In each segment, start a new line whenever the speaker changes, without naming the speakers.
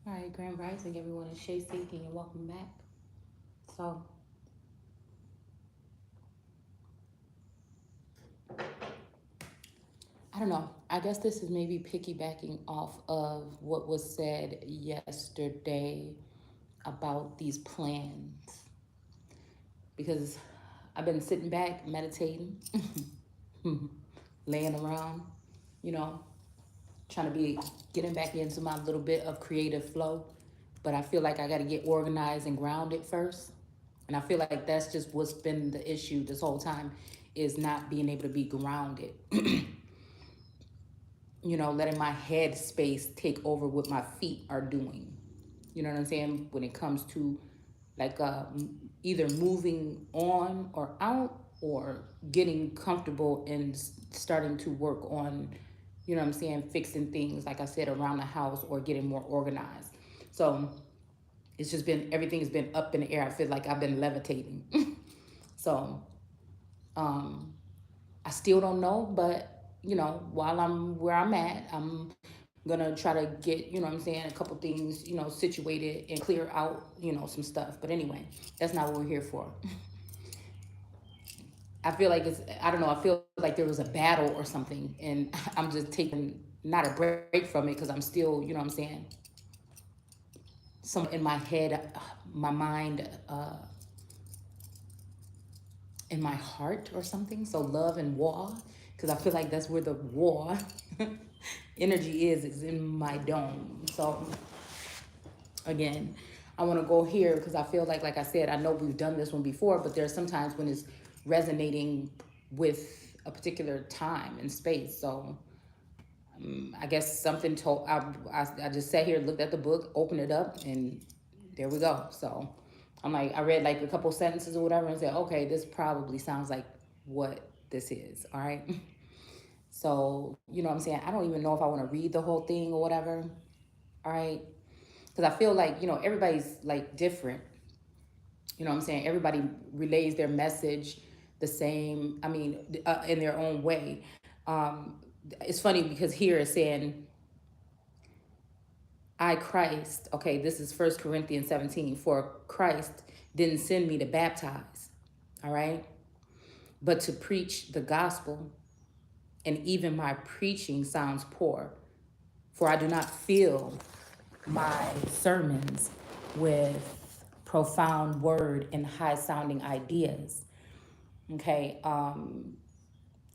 All right, Grand Rising, everyone. It's Shay Seeking, and welcome back. So, I don't know. I guess this is maybe piggybacking off of what was said yesterday about these plans, because I've been sitting back, meditating, laying around, you know, trying to be getting back into my little bit of creative flow. But I feel like I got to get organized and grounded first. And I feel like that's just what's been the issue this whole time, is not being able to be grounded. Letting my head space take over what my feet are doing. You know what I'm saying? When it comes to like either moving on or out, or getting comfortable and starting to work on, fixing things, like I said, around the house, or getting more organized. So it's just been, everything has been up in the air. I feel like I've been levitating. So I still don't know, but while I'm where I'm at, I'm gonna try to get, a couple things, situated and clear out, some stuff. But anyway, that's not what we're here for. I feel like I don't know, I feel like there was a battle or something, and I'm just taking not a break from it, because I'm still, some in my head, my mind, in my heart or something. So love and war, because I feel like that's where the war energy is in my dome. So again, I want to go here because I feel like I said, I know we've done this one before, but there's sometimes when it's resonating with a particular time and space. So I guess something told, I just sat here, looked at the book, opened it up, and there we go. So I'm like, I read like a couple sentences or whatever and said, okay, this probably sounds like what this is. All right. So, you know what I'm saying? I don't even know if I want to read the whole thing or whatever. All right. Because I feel like, everybody's like different. You know what I'm saying? Everybody relays their message the same, in their own way. It's funny because here it's saying, I, Christ, okay, this is 1 Corinthians 17, for Christ didn't send me to baptize, all right, but to preach the gospel. And even my preaching sounds poor, for I do not fill my sermons with profound word and high sounding ideas. Okay,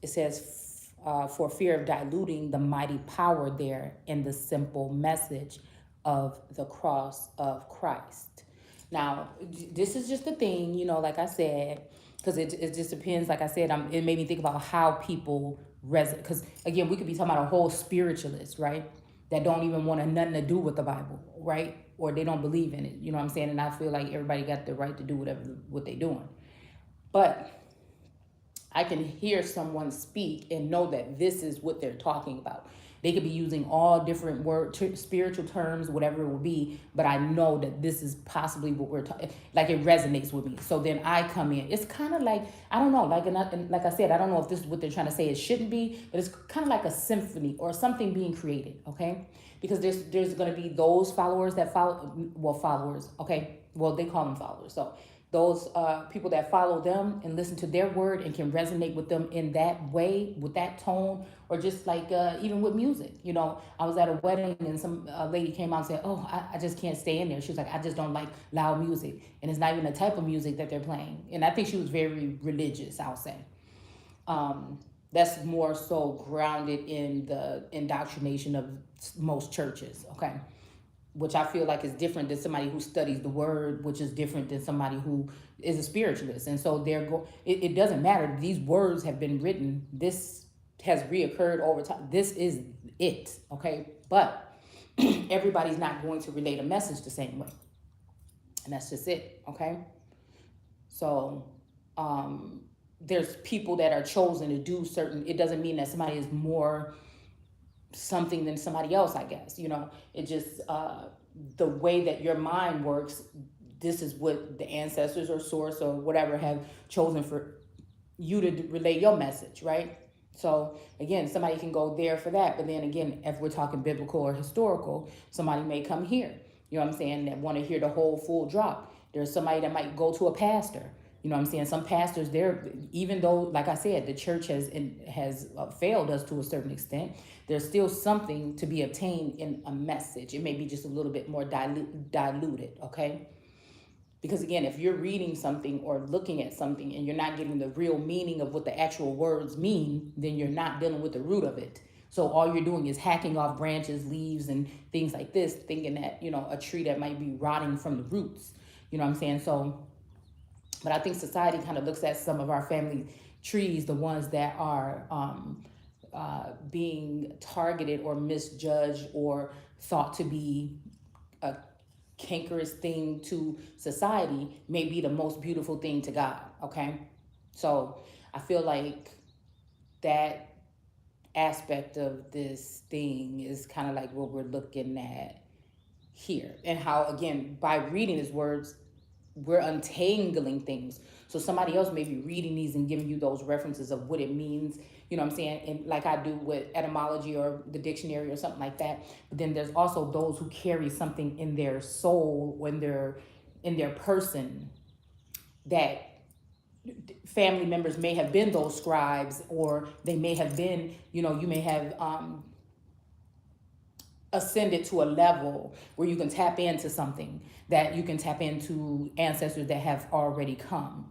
it says, for fear of diluting the mighty power there in the simple message of the cross of Christ. Now, this is just a thing, like I said, because it just depends. Like I said, it made me think about how people resonate. Because again, we could be talking about a whole spiritualist, right? That don't even want nothing to do with the Bible, right? Or they don't believe in it. You know what I'm saying? And I feel like everybody got the right to do what they're doing. But I can hear someone speak and know that this is what they're talking about. They could be using all different spiritual terms, whatever it will be, but I know that this is possibly what we're talking, like it resonates with me. So then I come in. It's kind of like, I don't know, like I said, I don't know if this is what they're trying to say it shouldn't be, but it's kind of like a symphony or something being created, okay? Because there's going to be those followers that followers, okay? Well, they call them followers. So those people that follow them and listen to their word and can resonate with them in that way, with that tone, or just like even with music. I was at a wedding and some lady came out and said, oh, I just can't stay in there. She was like, I just don't like loud music. And it's not even the type of music that they're playing. And I think she was very religious, I'll say. That's more so grounded in the indoctrination of most churches, okay? Which I feel like is different than somebody who studies the word, which is different than somebody who is a spiritualist. And so it doesn't matter. These words have been written. This has reoccurred over time. This is it, okay? But everybody's not going to relate a message the same way. And that's just it, okay? So there's people that are chosen to do certain, it doesn't mean that somebody is more something than somebody else, I guess. It just the way that your mind works, this is what the ancestors or source or whatever have chosen for you to relay your message, right? So again, somebody can go there for that, but then again, if we're talking biblical or historical, somebody may come here. you know what I'm saying, that want to hear the whole full drop. There's somebody that might go to a pastor. You know what I'm saying? Some pastors, they're, even though, like I said, the church has failed us to a certain extent, there's still something to be obtained in a message. It may be just a little bit more diluted, okay? Because again, if you're reading something or looking at something and you're not getting the real meaning of what the actual words mean, then you're not dealing with the root of it. So all you're doing is hacking off branches, leaves, and things like this, thinking that, you know, a tree that might be rotting from the roots. You know what I'm saying? So, but I think society kind of looks at some of our family trees, the ones that are being targeted or misjudged or thought to be a cankerous thing to society, may be the most beautiful thing to God, okay? So I feel like that aspect of this thing is kind of like what we're looking at here, and how, again, by reading his words, we're untangling things. So somebody else may be reading these and giving you those references of what it means, you know what I'm saying, and like I do with etymology or the dictionary or something like that. But then there's also those who carry something in their soul, when they're in their person, that family members may have been those scribes, or they may have been, you know, you may have ascended to a level where you can tap into something, that you can tap into ancestors that have already come,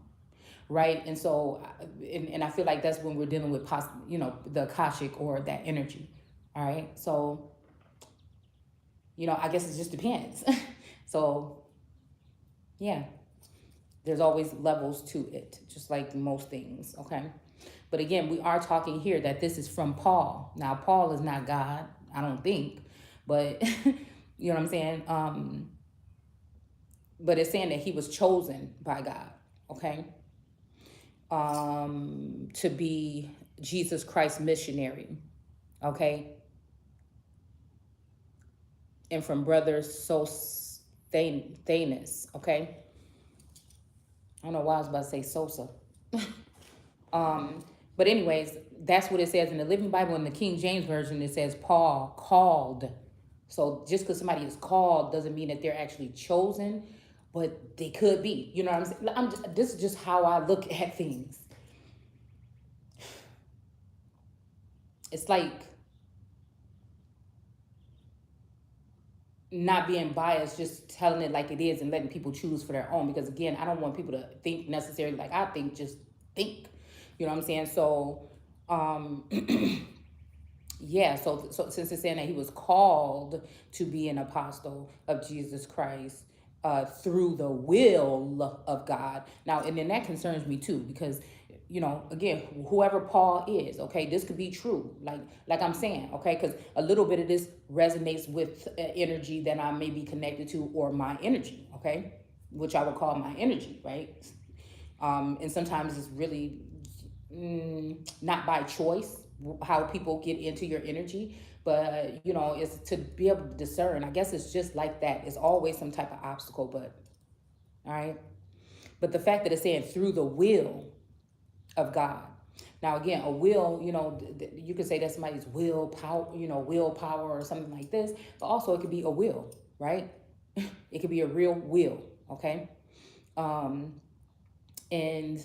right? And so, and I feel like that's when we're dealing with, you know, the Akashic or that energy, all right? So, you know, I guess it just depends. So, yeah, there's always levels to it, just like most things, okay? But again, we are talking here that this is from Paul. Now, Paul is not God, I don't think, but you know what I'm saying? But it's saying that he was chosen by God, okay? To be Jesus Christ's missionary, okay? And from brother Sosthenes, okay? I don't know why I was about to say Sosa. But anyways, that's what it says in the Living Bible. In the King James Version, it says Paul called. So just because somebody is called doesn't mean that they're actually chosen, but they could be. You know what I'm saying? This is just how I look at things. It's like not being biased, just telling it like it is and letting people choose for their own. Because again, I don't want people to think necessarily like I think, just think. You know what I'm saying? So, yeah, so since it's saying that he was called to be an apostle of Jesus Christ through the will of God. Now, and then that concerns me too, because, you know, again, whoever Paul is, okay, this could be true, like I'm saying, okay, because a little bit of this resonates with energy that I may be connected to, or my energy, okay, which I would call my energy, right? And sometimes it's really not by choice how people get into your energy, but you know, it's to be able to discern. I guess it's just like that. It's always some type of obstacle, but all right. But the fact that it's saying through the will of God. Now, again, a will, you know, you could say that somebody's willpower, you know, willpower or something like this, but also it could be a will, right? It could be a real will, okay? And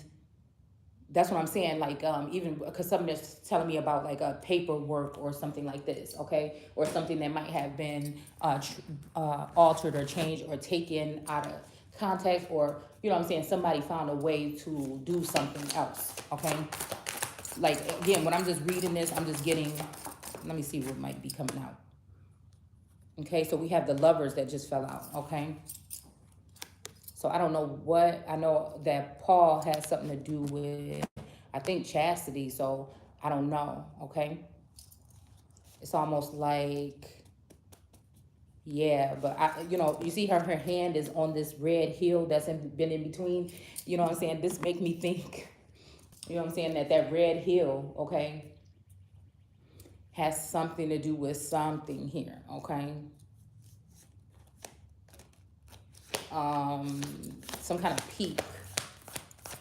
that's what I'm saying, like, even because somebody is telling me about like a paperwork or something like this, okay? Or something that might have been altered or changed or taken out of context, or, you know what I'm saying, somebody found a way to do something else, okay? Like, again, when I'm just reading this, I'm just getting, let me see what might be coming out. Okay, so we have the lovers that just fell out, okay? So I don't know what, I know that Paul has something to do with, I think, chastity, so I don't know, okay? It's almost like, yeah, but you know, you see her hand is on this red hill that's been in between, you know what I'm saying? This make me think, you know what I'm saying, that red hill, okay, has something to do with something here, okay? Some kind of peak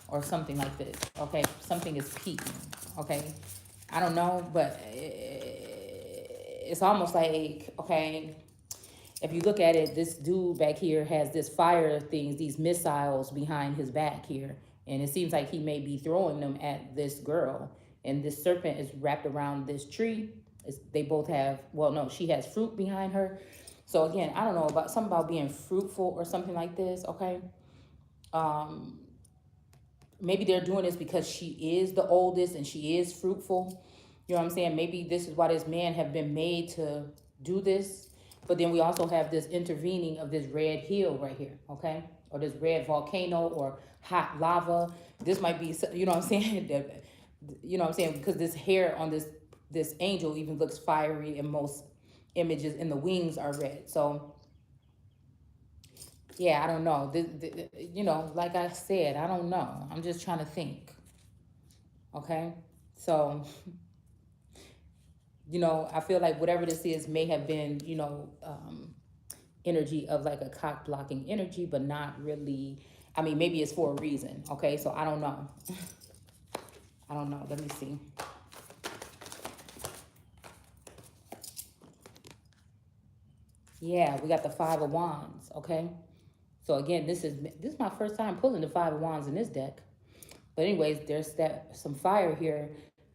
or something like this, okay? Something is peaking, okay? I don't know, but it's almost like, okay, if you look at it, this dude back here has this fire things, these missiles behind his back here. And it seems like he may be throwing them at this girl. And this serpent is wrapped around this tree. They both have, well, no, she has fruit behind her. So again, I don't know, about something about being fruitful or something like this, okay? Maybe they're doing this because she is the oldest and she is fruitful. You know what I'm saying? Maybe this is why this man have been made to do this. But then we also have this intervening of this red hill right here, okay? Or this red volcano or hot lava. This might be, you know what I'm saying? You know what I'm saying? Because this hair on this angel even looks fiery, and most images in the wings are red. So yeah, I don't know. You know, like I said, I don't know. I'm just trying to think. Okay? So, you know, I feel like whatever this is may have been, you know, energy of like a cock blocking energy, but not really. I mean, maybe it's for a reason. Okay? So I don't know. I don't know. Let me see. Yeah, we got the Five of Wands. Okay? So again, this is my first time pulling the Five of Wands in this deck. But anyways, there's some fire here.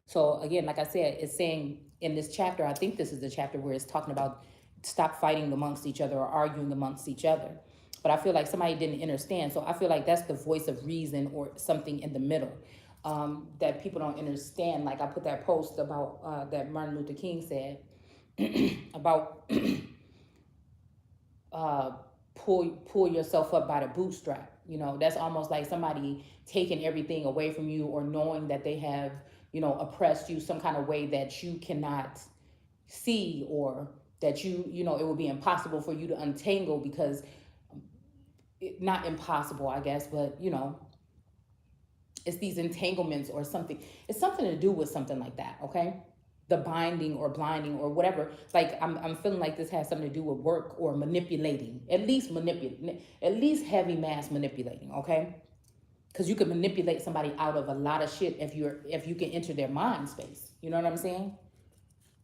So again, like I said, it's saying in this chapter, I think this is the chapter where it's talking about stop fighting amongst each other or arguing amongst each other. But I feel like somebody didn't understand. So I feel like that's the voice of reason or something in the middle that people don't understand. Like I put that post about that Martin Luther King said about pull yourself up by the bootstrap. You know, that's almost like somebody taking everything away from you, or knowing that they have, you know, oppressed you some kind of way that you cannot see, or that you know, it would be impossible for you to untangle, because not impossible, I guess, but you know, it's these entanglements or something. It's something to do with something like that, okay? The binding or blinding or whatever. Like I'm feeling like this has something to do with work or manipulating, at least heavy mass manipulating, okay? Because you can manipulate somebody out of a lot of shit if you can enter their mind space. You know what I'm saying?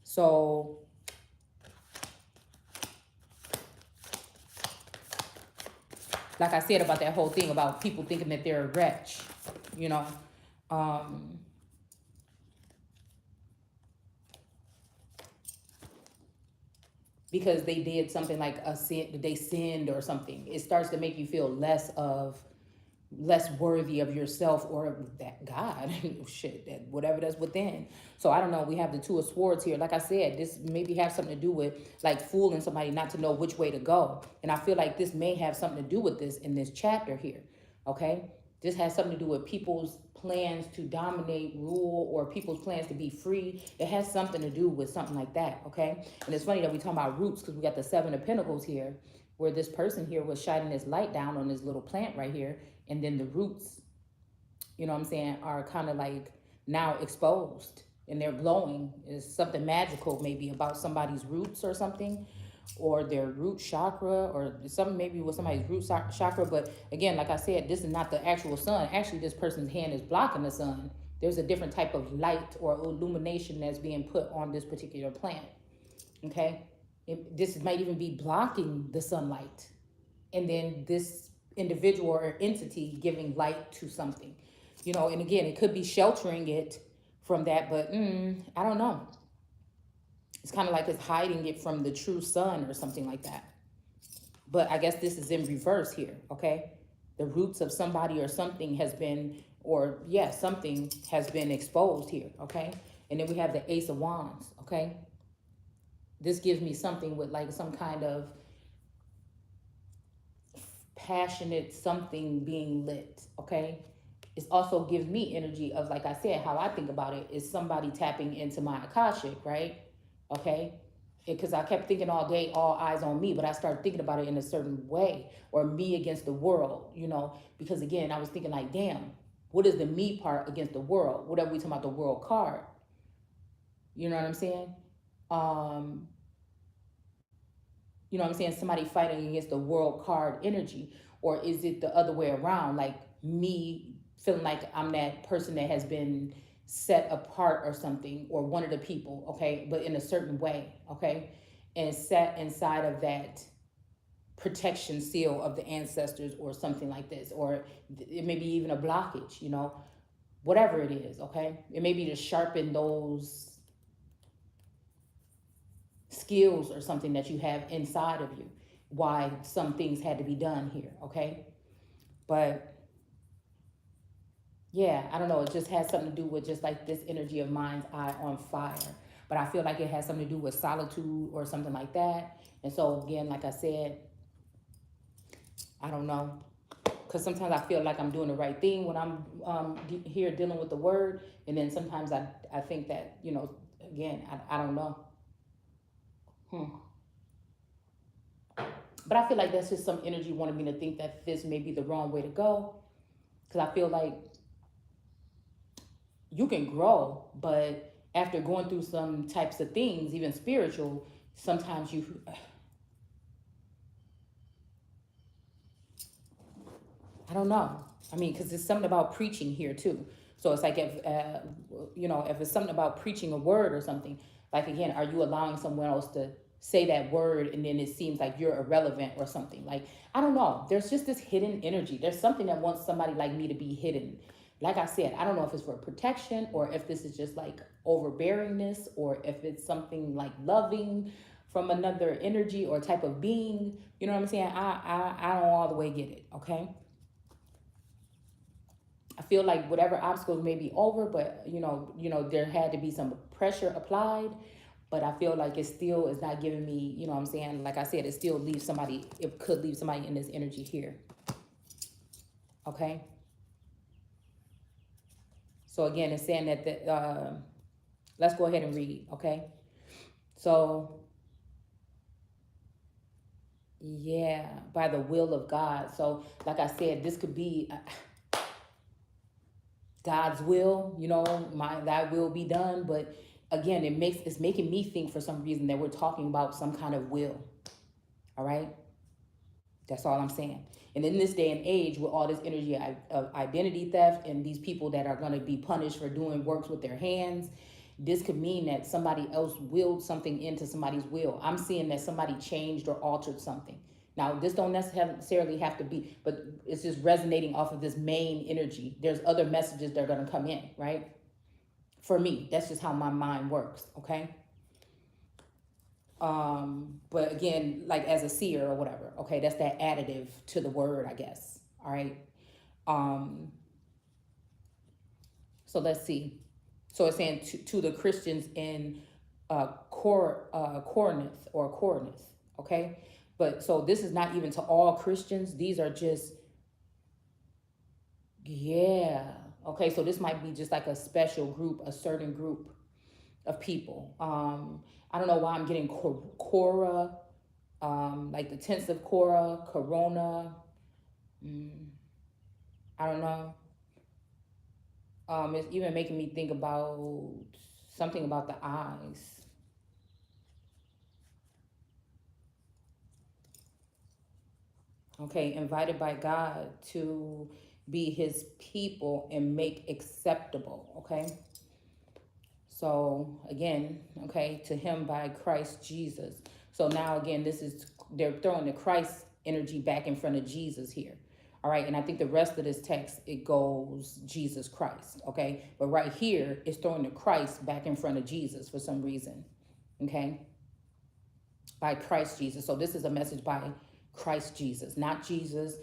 So like I said about that whole thing about people thinking that they're a wretch, you know, because they did something like a sin, they sinned or something. It starts to make you feel less worthy of yourself or that God, shit, that whatever that's within. So I don't know. We have the Two of Swords here. Like I said, this maybe have something to do with like fooling somebody not to know which way to go. And I feel like this may have something to do with this in this chapter here. Okay. This has something to do with people's plans to dominate, rule, or people's plans to be free. It has something to do with something like that, okay? And it's funny that we talk about roots, because we got the Seven of Pentacles here, where this person here was shining this light down on this little plant right here, and then the roots, you know what I'm saying, are kind of like now exposed, and they're glowing. It's something magical maybe about somebody's roots or something, or their root chakra, or something maybe with somebody's root chakra. But again, like I said, this is not the actual sun. Actually, this person's hand is blocking the sun. There's a different type of light or illumination that's being put on this particular plant, okay? This might even be blocking the sunlight, and then this individual or entity giving light to something, you know. And again, it could be sheltering it from that, but I don't know. It's kind of like it's hiding it from the true sun or something like that. But I guess this is in reverse here, okay? The roots of somebody or something has been, or yeah, something has been exposed here, okay? And then we have the Ace of Wands, okay? This gives me something with like some kind of passionate something being lit, okay? It also gives me energy of, like I said, how I think about it is somebody tapping into my Akashic, right? Okay, because I kept thinking all day, all eyes on me, but I started thinking about it in a certain way, or me against the world, you know, because again, I was thinking like, damn, what is the me part against the world? Whatever we talking about the world card, you know what I'm saying? You know what I'm saying? Somebody fighting against the world card energy, or is it the other way around? Like me feeling like I'm that person that has been set apart or something, or one of the people, okay, but in a certain way, okay, and set inside of that protection seal of the ancestors or something like this, or it may be even a blockage, you know, whatever it is, okay? It may be to sharpen those skills or something that you have inside of you, why some things had to be done here, okay? But yeah, I don't know, it just has something to do with just like this energy of mind's eye on fire. But I feel like it has something to do with solitude or something like that. And so again, like I said, I don't know, because sometimes I feel like I'm doing the right thing when I'm here dealing with the word. And then sometimes I think that, you know, again, I don't know. But I feel like that's just some energy wanting me to think that this may be the wrong way to go. Because I feel like you can grow, but after going through some types of things, even spiritual, sometimes you, I don't know. I mean, because there's something about preaching here too. So it's like if, you know, if it's something about preaching a word or something, like again, are you allowing someone else to say that word and then it seems like you're irrelevant or something? Like, I don't know. There's just this hidden energy. There's something that wants somebody like me to be hidden. Like I said, I don't know if it's for protection or if this is just like overbearingness or if it's something like loving from another energy or type of being. You know what I'm saying? I don't all the way get it, okay? I feel like whatever obstacles may be over, but you know, there had to be some pressure applied, but I feel like it still is not giving me, you know what I'm saying? Like I said, it still leaves somebody, it could leave somebody in this energy here. Okay. So again, it's saying that let's go ahead and read. Okay. So yeah, by the will of God. So like I said, this could be God's will, you know, thy will be done. But again, it's making me think for some reason that we're talking about some kind of will. All right. That's all I'm saying. And in this day and age, with all this energy of identity theft and these people that are going to be punished for doing works with their hands, this could mean that somebody else willed something into somebody's will. I'm seeing that somebody changed or altered something. Now, this don't necessarily have to be, but it's just resonating off of this main energy. There's other messages that are going to come in, right? For me, that's just how my mind works, okay? But again, like as a seer or whatever, okay, that's that additive to the word, I guess. All right. So let's see. So it's saying to the Christians in Corinth, okay? But so this is not even to all Christians. These are just, yeah. Okay, so this might be just like a special group, a certain group of people. I don't know why I'm getting Korah, like the tense of Korah, Corona. I don't know. It's even making me think about something about the eyes. Okay, invited by God to be his people and make acceptable, okay? So again, okay, to him by Christ Jesus. So now again, they're throwing the Christ energy back in front of Jesus here. All right, and I think the rest of this text, it goes Jesus Christ, okay? But right here, it's throwing the Christ back in front of Jesus for some reason, okay? By Christ Jesus. So this is a message by Christ Jesus, not Jesus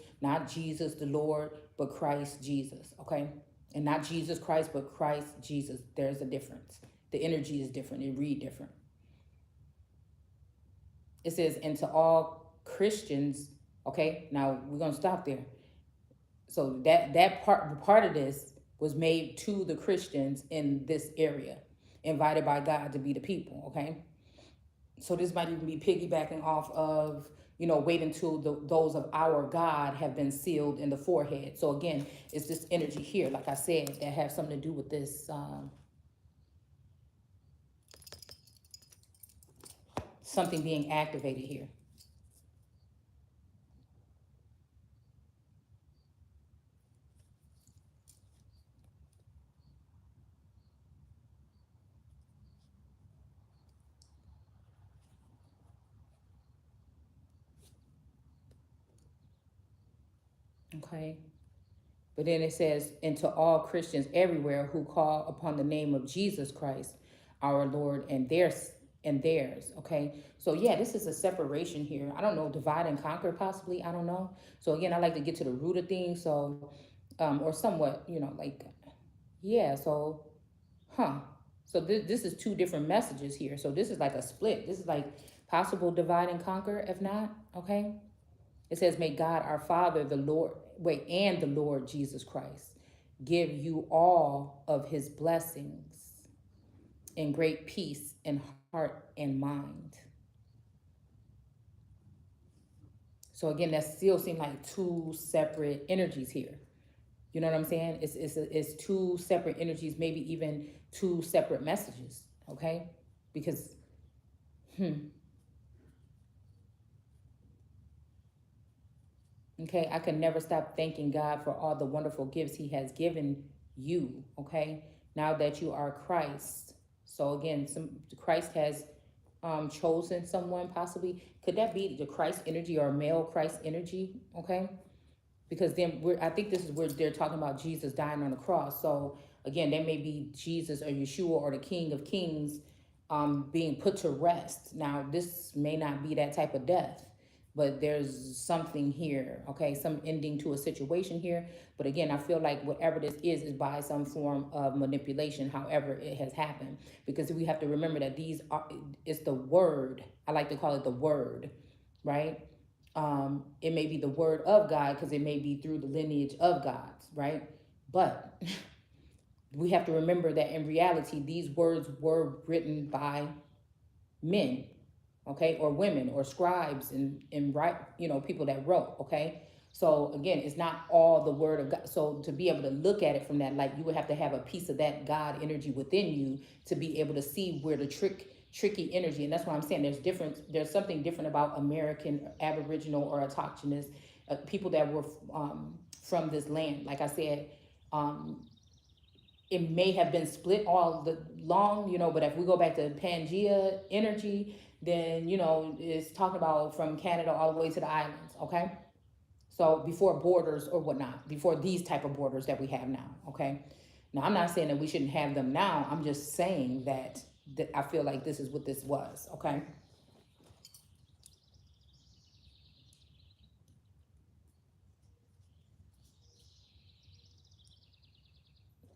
the Lord, but Christ Jesus, okay? And not Jesus Christ, but Christ Jesus. There's a difference. The energy is different. It read different. It says, and to all Christians, okay? Now, we're going to stop there. So that part of this was made to the Christians in this area, invited by God to be the people, okay? So this might even be piggybacking off of, you know, wait until those of our God have been sealed in the forehead. So again, it's this energy here, like I said, that have something to do with this, something being activated here. Okay. But then it says, and to all Christians everywhere who call upon the name of Jesus Christ, our Lord, and theirs. Okay. So yeah, this is a separation here. I don't know, divide and conquer possibly. I don't know. So again, I like to get to the root of things. So, or somewhat, like, yeah. So, huh. So this is two different messages here. So this is like a split. This is like possible divide and conquer, if not. Okay. It says, may God our Father, and the Lord Jesus Christ give you all of his blessings in great peace in heart and mind. So again, that still seems like two separate energies here. You know what I'm saying? It's two separate energies, maybe even two separate messages. Okay, because okay, I can never stop thanking God for all the wonderful gifts he has given you. Okay, now that you are Christ. So again, Christ has chosen someone possibly. Could that be the Christ energy or male Christ energy? Okay, because then I think this is where they're talking about Jesus dying on the cross. So again, that may be Jesus or Yeshua or the King of Kings being put to rest. Now, this may not be that type of death, but there's something here, okay, some ending to a situation here. But again, I feel like whatever this is by some form of manipulation, however it has happened, because we have to remember that it's the word. I like to call it the word, right? It may be the word of God because it may be through the lineage of God, right? But we have to remember that in reality, these words were written by men, okay, or women, or scribes and people that wrote, okay. So again, it's not all the word of God. So to be able to look at it from that light, you would have to have a piece of that God energy within you to be able to see where the tricky energy. And that's why I'm saying there's something different about American, Aboriginal, or autochthonous people that were from this land. Like I said, it may have been split all the long, but if we go back to Pangea energy, then, it's talking about from Canada all the way to the islands, okay? So before borders or whatnot, before these type of borders that we have now, okay? Now, I'm not saying that we shouldn't have them now. I'm just saying that I feel like this is what this was, okay?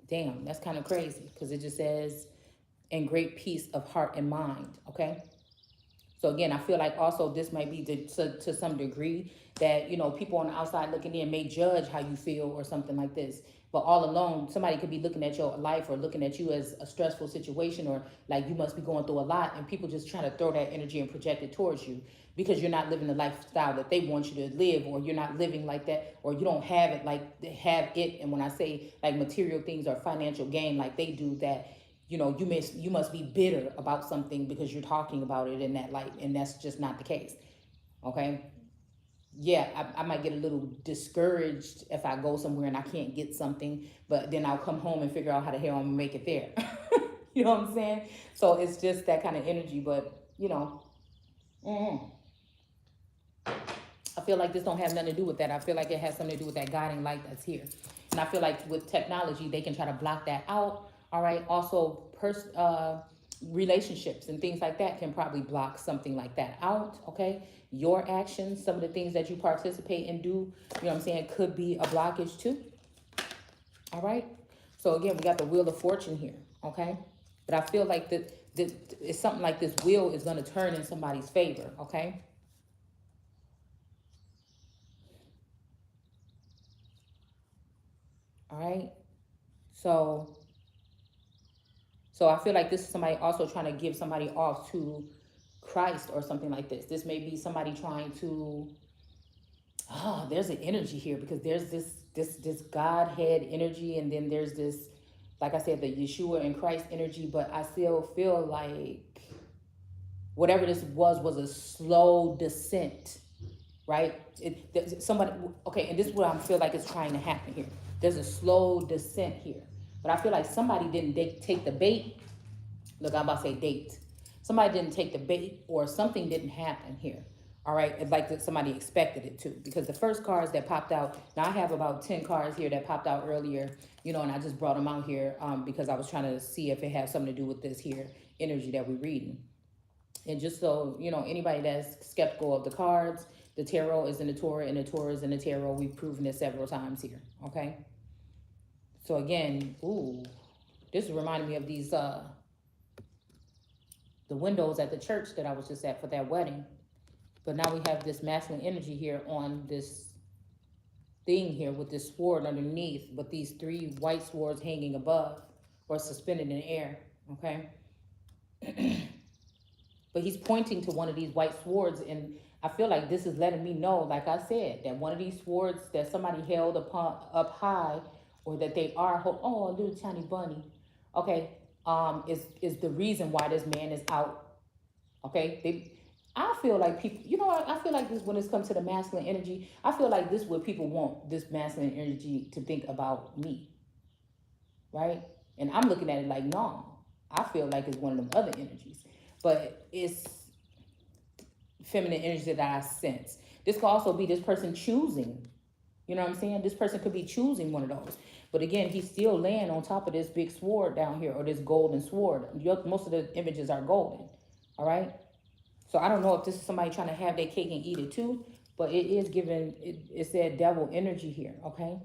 Damn, that's kind of crazy because it just says, in great peace of heart and mind, okay? So again, I feel like also this might be to some degree that, people on the outside looking in may judge how you feel or something like this. But all along, somebody could be looking at your life or looking at you as a stressful situation, or like you must be going through a lot, and people just trying to throw that energy and project it towards you because you're not living the lifestyle that they want you to live, or you're not living like that, or you don't have it like they have it. And when I say like material things or financial gain like they do, that you must be bitter about something because you're talking about it in that light, and that's just not the case. Okay. Yeah, I might get a little discouraged if I go somewhere and I can't get something, but then I'll come home and figure out how the hell I'm gonna make it there. You know what I'm saying? So it's just that kind of energy. But I feel like this don't have nothing to do with that. I feel like it has something to do with that guiding light that's here. And I feel like with technology, they can try to block that out. All right. Also, relationships and things like that can probably block something like that out. Okay. Your actions, some of the things that you participate and do, you know what I'm saying, could be a blockage too. All right. So again, we got the Wheel of Fortune here. Okay. But I feel like that it's something like this wheel is going to turn in somebody's favor. Okay. All right. So I feel like this is somebody also trying to give somebody off to Christ or something like this. This may be somebody trying to, there's an energy here because there's this Godhead energy, and then there's this, like I said, the Yeshua and Christ energy, but I still feel like whatever this was a slow descent, right? Somebody, okay, and this is what I feel like is trying to happen here. There's a slow descent here. But I feel like somebody didn't take the bait. Look, I'm about to say date. Somebody didn't take the bait, or something didn't happen here. All right, it's like that somebody expected it to, because the first cards that popped out, now I have about 10 cards here that popped out earlier, you know, and I just brought them out here because I was trying to see if it has something to do with this here energy that we're reading. And just so, you know, anybody that's skeptical of the cards, the tarot is in the Torah and the Torah is in the tarot. We've proven this several times here, okay? So again, ooh, this reminded me of these, the windows at the church that I was just at for that wedding. But now we have this masculine energy here on this thing here with this sword underneath, but these 3 white swords hanging above or suspended in the air, okay? But he's pointing to one of these white swords, and I feel like this is letting me know, like I said, that one of these swords that somebody held up high, or that they are, oh, a little tiny bunny, okay, is the reason why this man is out, okay? I feel like people, you know what, I feel like this, when it comes to the masculine energy, I feel like this is what people want this masculine energy to think about me, right? And I'm looking at it like, no, I feel like it's one of them other energies, but it's feminine energy that I sense. This could also be this person choosing, you know what I'm saying? This person could be choosing one of those. But again, he's still laying on top of this big sword down here, or this golden sword. Most of the images are golden, all right? So I don't know if this is somebody trying to have their cake and eat it too, but it is giving, it said devil energy here, okay?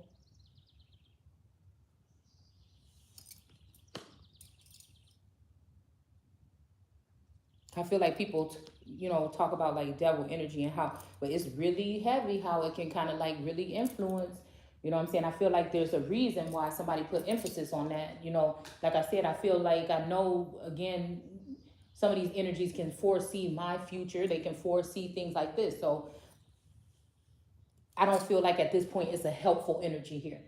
I feel like people, you know, talk about like devil energy and how, but it's really heavy how it can kind of like really influence, you know what I'm saying? I feel like there's a reason why somebody put emphasis on that, you know, like I said, I feel like I know, again, some of these energies can foresee my future. They can foresee things like this. So I don't feel like at this point it's a helpful energy here.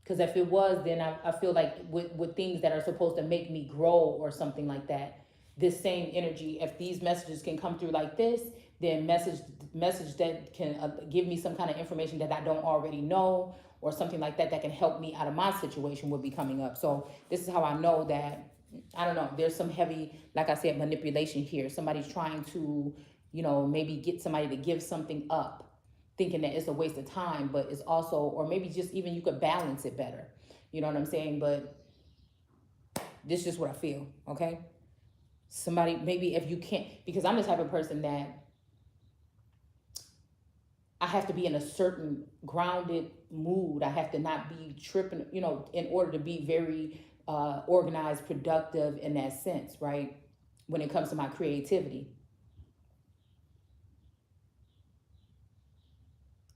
Because if it was, then I feel like with things that are supposed to make me grow or something like that, this same energy, if these messages can come through like this, then message that can give me some kind of information that I don't already know, or something like that that can help me out of my situation would be coming up. So this is how I know that, I don't know, there's some heavy, like I said, manipulation here. Somebody's trying to, you know, maybe get somebody to give something up, thinking that it's a waste of time, but it's also, or maybe just even you could balance it better. You know what I'm saying? But this is just what I feel, okay? Somebody, maybe if you can't, because I'm the type of person that I have to be in a certain grounded mood. I have to not be tripping, you know, in order to be very organized, productive in that sense, right? When it comes to my creativity.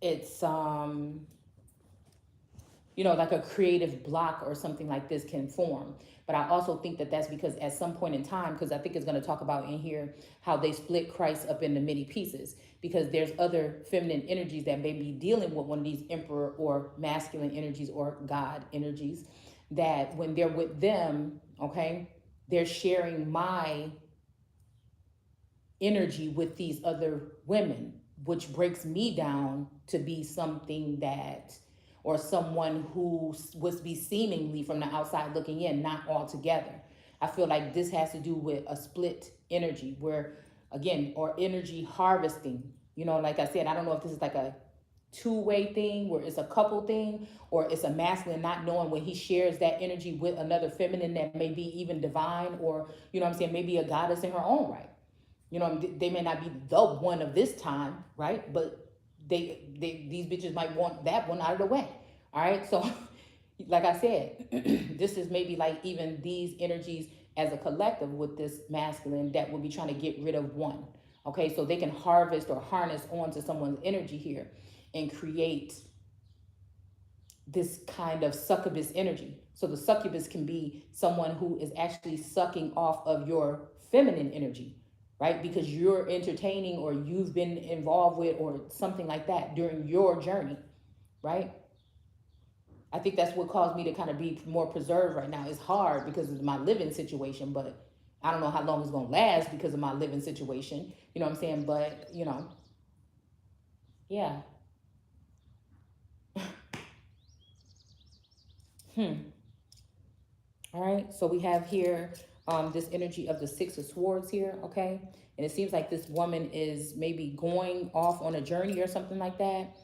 It's, you know, like a creative block or something like this can form. But I also think that that's because at some point in time, because I think it's going to talk about in here how they split Christ up into many pieces, because there's other feminine energies that may be dealing with one of these emperor or masculine energies or God energies, that when they're with them, okay, they're sharing my energy with these other women, which breaks me down to be something that, or someone who would be seemingly from the outside looking in, not all together. I feel like this has to do with a split energy where, again, or energy harvesting. You know, like I said, I don't know if this is like a two-way thing where it's a couple thing, or it's a masculine not knowing when he shares that energy with another feminine that may be even divine, or, you know what I'm saying, maybe a goddess in her own right. You know, they may not be the one of this time, right? But these bitches might want that one out of the way. All right. So like I said, this is maybe like even these energies as a collective with this masculine that will be trying to get rid of one. Okay. So they can harvest or harness onto someone's energy here and create this kind of succubus energy. So the succubus can be someone who is actually sucking off of your feminine energy, right? Because you're entertaining or you've been involved with or something like that during your journey, right? I think that's what caused me to kind of be more preserved right now. It's hard because of my living situation, but I don't know how long it's going to last because of my living situation. You know what I'm saying? But, you know, yeah. All right. So we have here this energy of the Six of Swords here, okay? And it seems like this woman is maybe going off on a journey or something like that.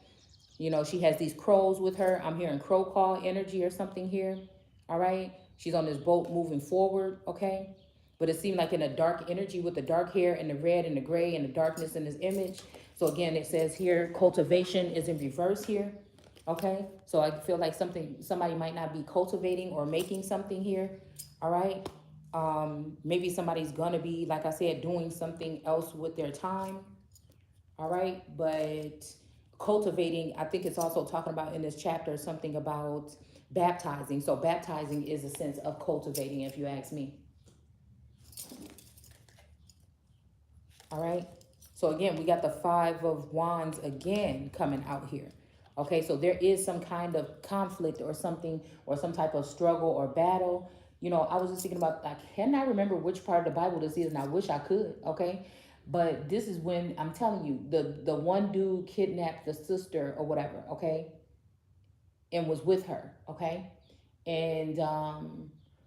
You know, she has these crows with her. I'm hearing crow call energy or something here, all right? She's on this boat moving forward, okay? But it seemed like in a dark energy with the dark hair and the red and the gray and the darkness in this image. So again, it says here, cultivation is in reverse here, okay? So I feel like somebody might not be cultivating or making something here, all right? Maybe somebody's gonna be, like I said, doing something else with their time, all right? But cultivating, I think it's also talking about in this chapter something about baptizing. So baptizing is a sense of cultivating, if you ask me. All right. So again, we got the Five of Wands again coming out here. Okay, so there is some kind of conflict or something, or some type of struggle or battle. You know, I was just thinking about, I cannot remember which part of the Bible this is, and I wish I could, okay? But this is when, I'm telling you, the one dude kidnapped the sister or whatever, okay? And was with her, okay? And,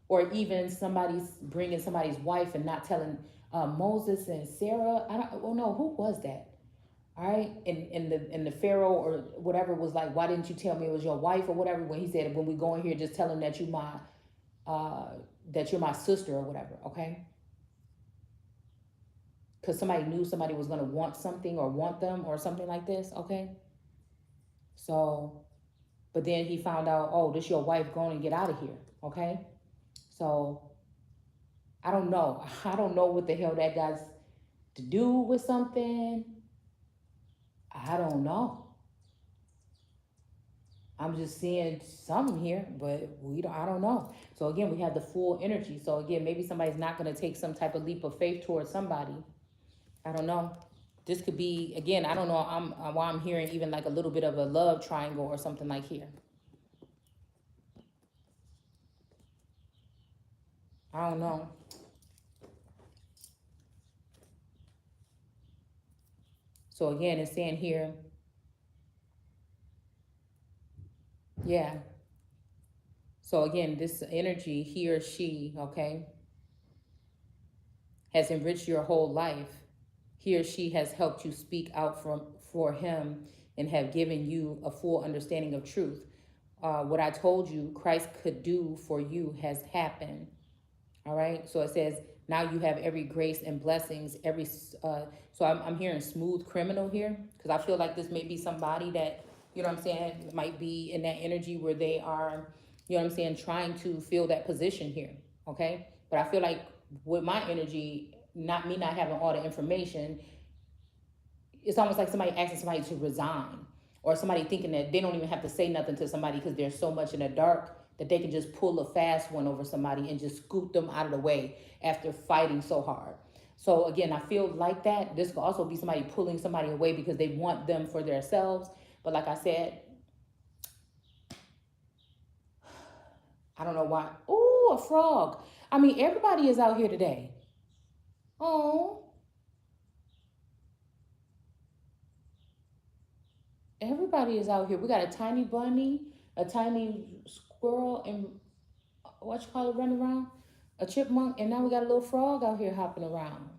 or even somebody's bringing somebody's wife and not telling Moses and Sarah. Oh no, who was that? All right, and the Pharaoh or whatever was like, why didn't you tell me it was your wife or whatever? When he said, when we go in here, just tell him that you're my sister or whatever, okay? Because somebody knew somebody was going to want something or want them or something like this, okay? So, but then he found out, oh, this your wife, going and get out of here, okay? So, I don't know. I don't know what the hell that got to do with something. I don't know. I'm just seeing something here, but I don't know. So again, we have the full energy. So again, maybe somebody's not going to take some type of leap of faith towards somebody. I don't know. This could be, again, I don't know why I'm hearing even like a little bit of a love triangle or something like here. I don't know. So again, it's saying here, yeah. So again, this energy, he or she, okay, has enriched your whole life. He or she has helped you speak out for him and have given you a full understanding of truth. What I told you Christ could do for you has happened. All right. So it says, now you have every grace and blessings, so I'm hearing smooth criminal here, because I feel like this may be somebody that, you know what I'm saying, might be in that energy where they are, you know what I'm saying, trying to fill that position here. Okay. But I feel like with my energy, not having all the information, it's almost like somebody asking somebody to resign, or somebody thinking that they don't even have to say nothing to somebody because there's so much in the dark that they can just pull a fast one over somebody and just scoot them out of the way after fighting so hard. So again, I feel like that. This could also be somebody pulling somebody away because they want them for themselves. But like I said, I don't know why. Oh, a frog. I mean, everybody is out here today. Oh. Everybody is out here. We got a tiny bunny, a tiny squirrel, and what you call it, running around? A chipmunk, and now we got a little frog out here hopping around.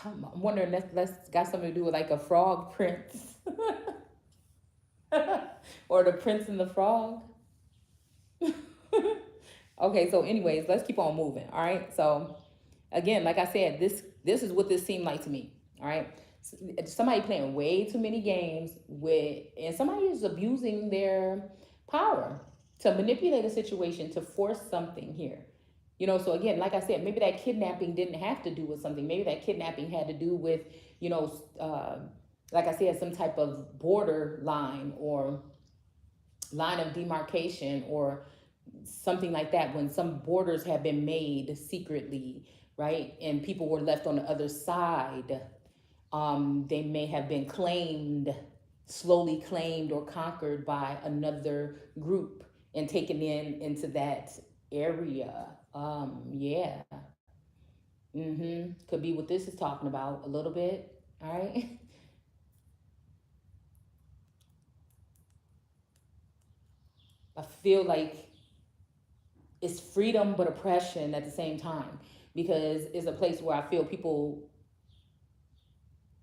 I'm wondering that's got something to do with like a frog prince. Or the prince and the frog. Okay, so anyways, let's keep on moving. All right. So again, like I said, this is what this seemed like to me. All right. Somebody playing way too many games and somebody is abusing their power to manipulate a situation, to force something here. You know, so again, like I said, maybe that kidnapping didn't have to do with something. Maybe that kidnapping had to do with, you know, like I said, some type of border line or line of demarcation or something like that, when some borders have been made secretly, right? And people were left on the other side. They may have been slowly claimed or conquered by another group and taken into that area. Yeah. Could be what this is talking about a little bit. All right. I feel like it's freedom but oppression at the same time, because it's a place where I feel people,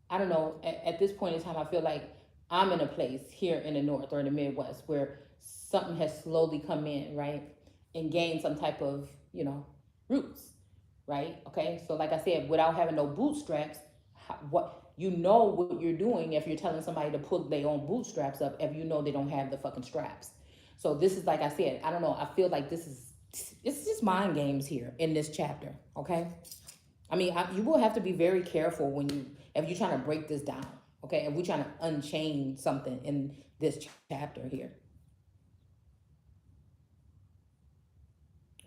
I don't know, at this point in time, I feel like I'm in a place here in the North or in the Midwest where something has slowly come in, right? And gained some type of, roots, right? Okay. So like I said, without having no bootstraps, what you're doing if you're telling somebody to pull their own bootstraps up if you know they don't have the fucking straps. So this is, like I said, I don't know. I feel like it's just mind games here in this chapter. Okay. I mean, you will have to be very careful if you're trying to break this down. Okay. If we're trying to unchain something in this chapter here.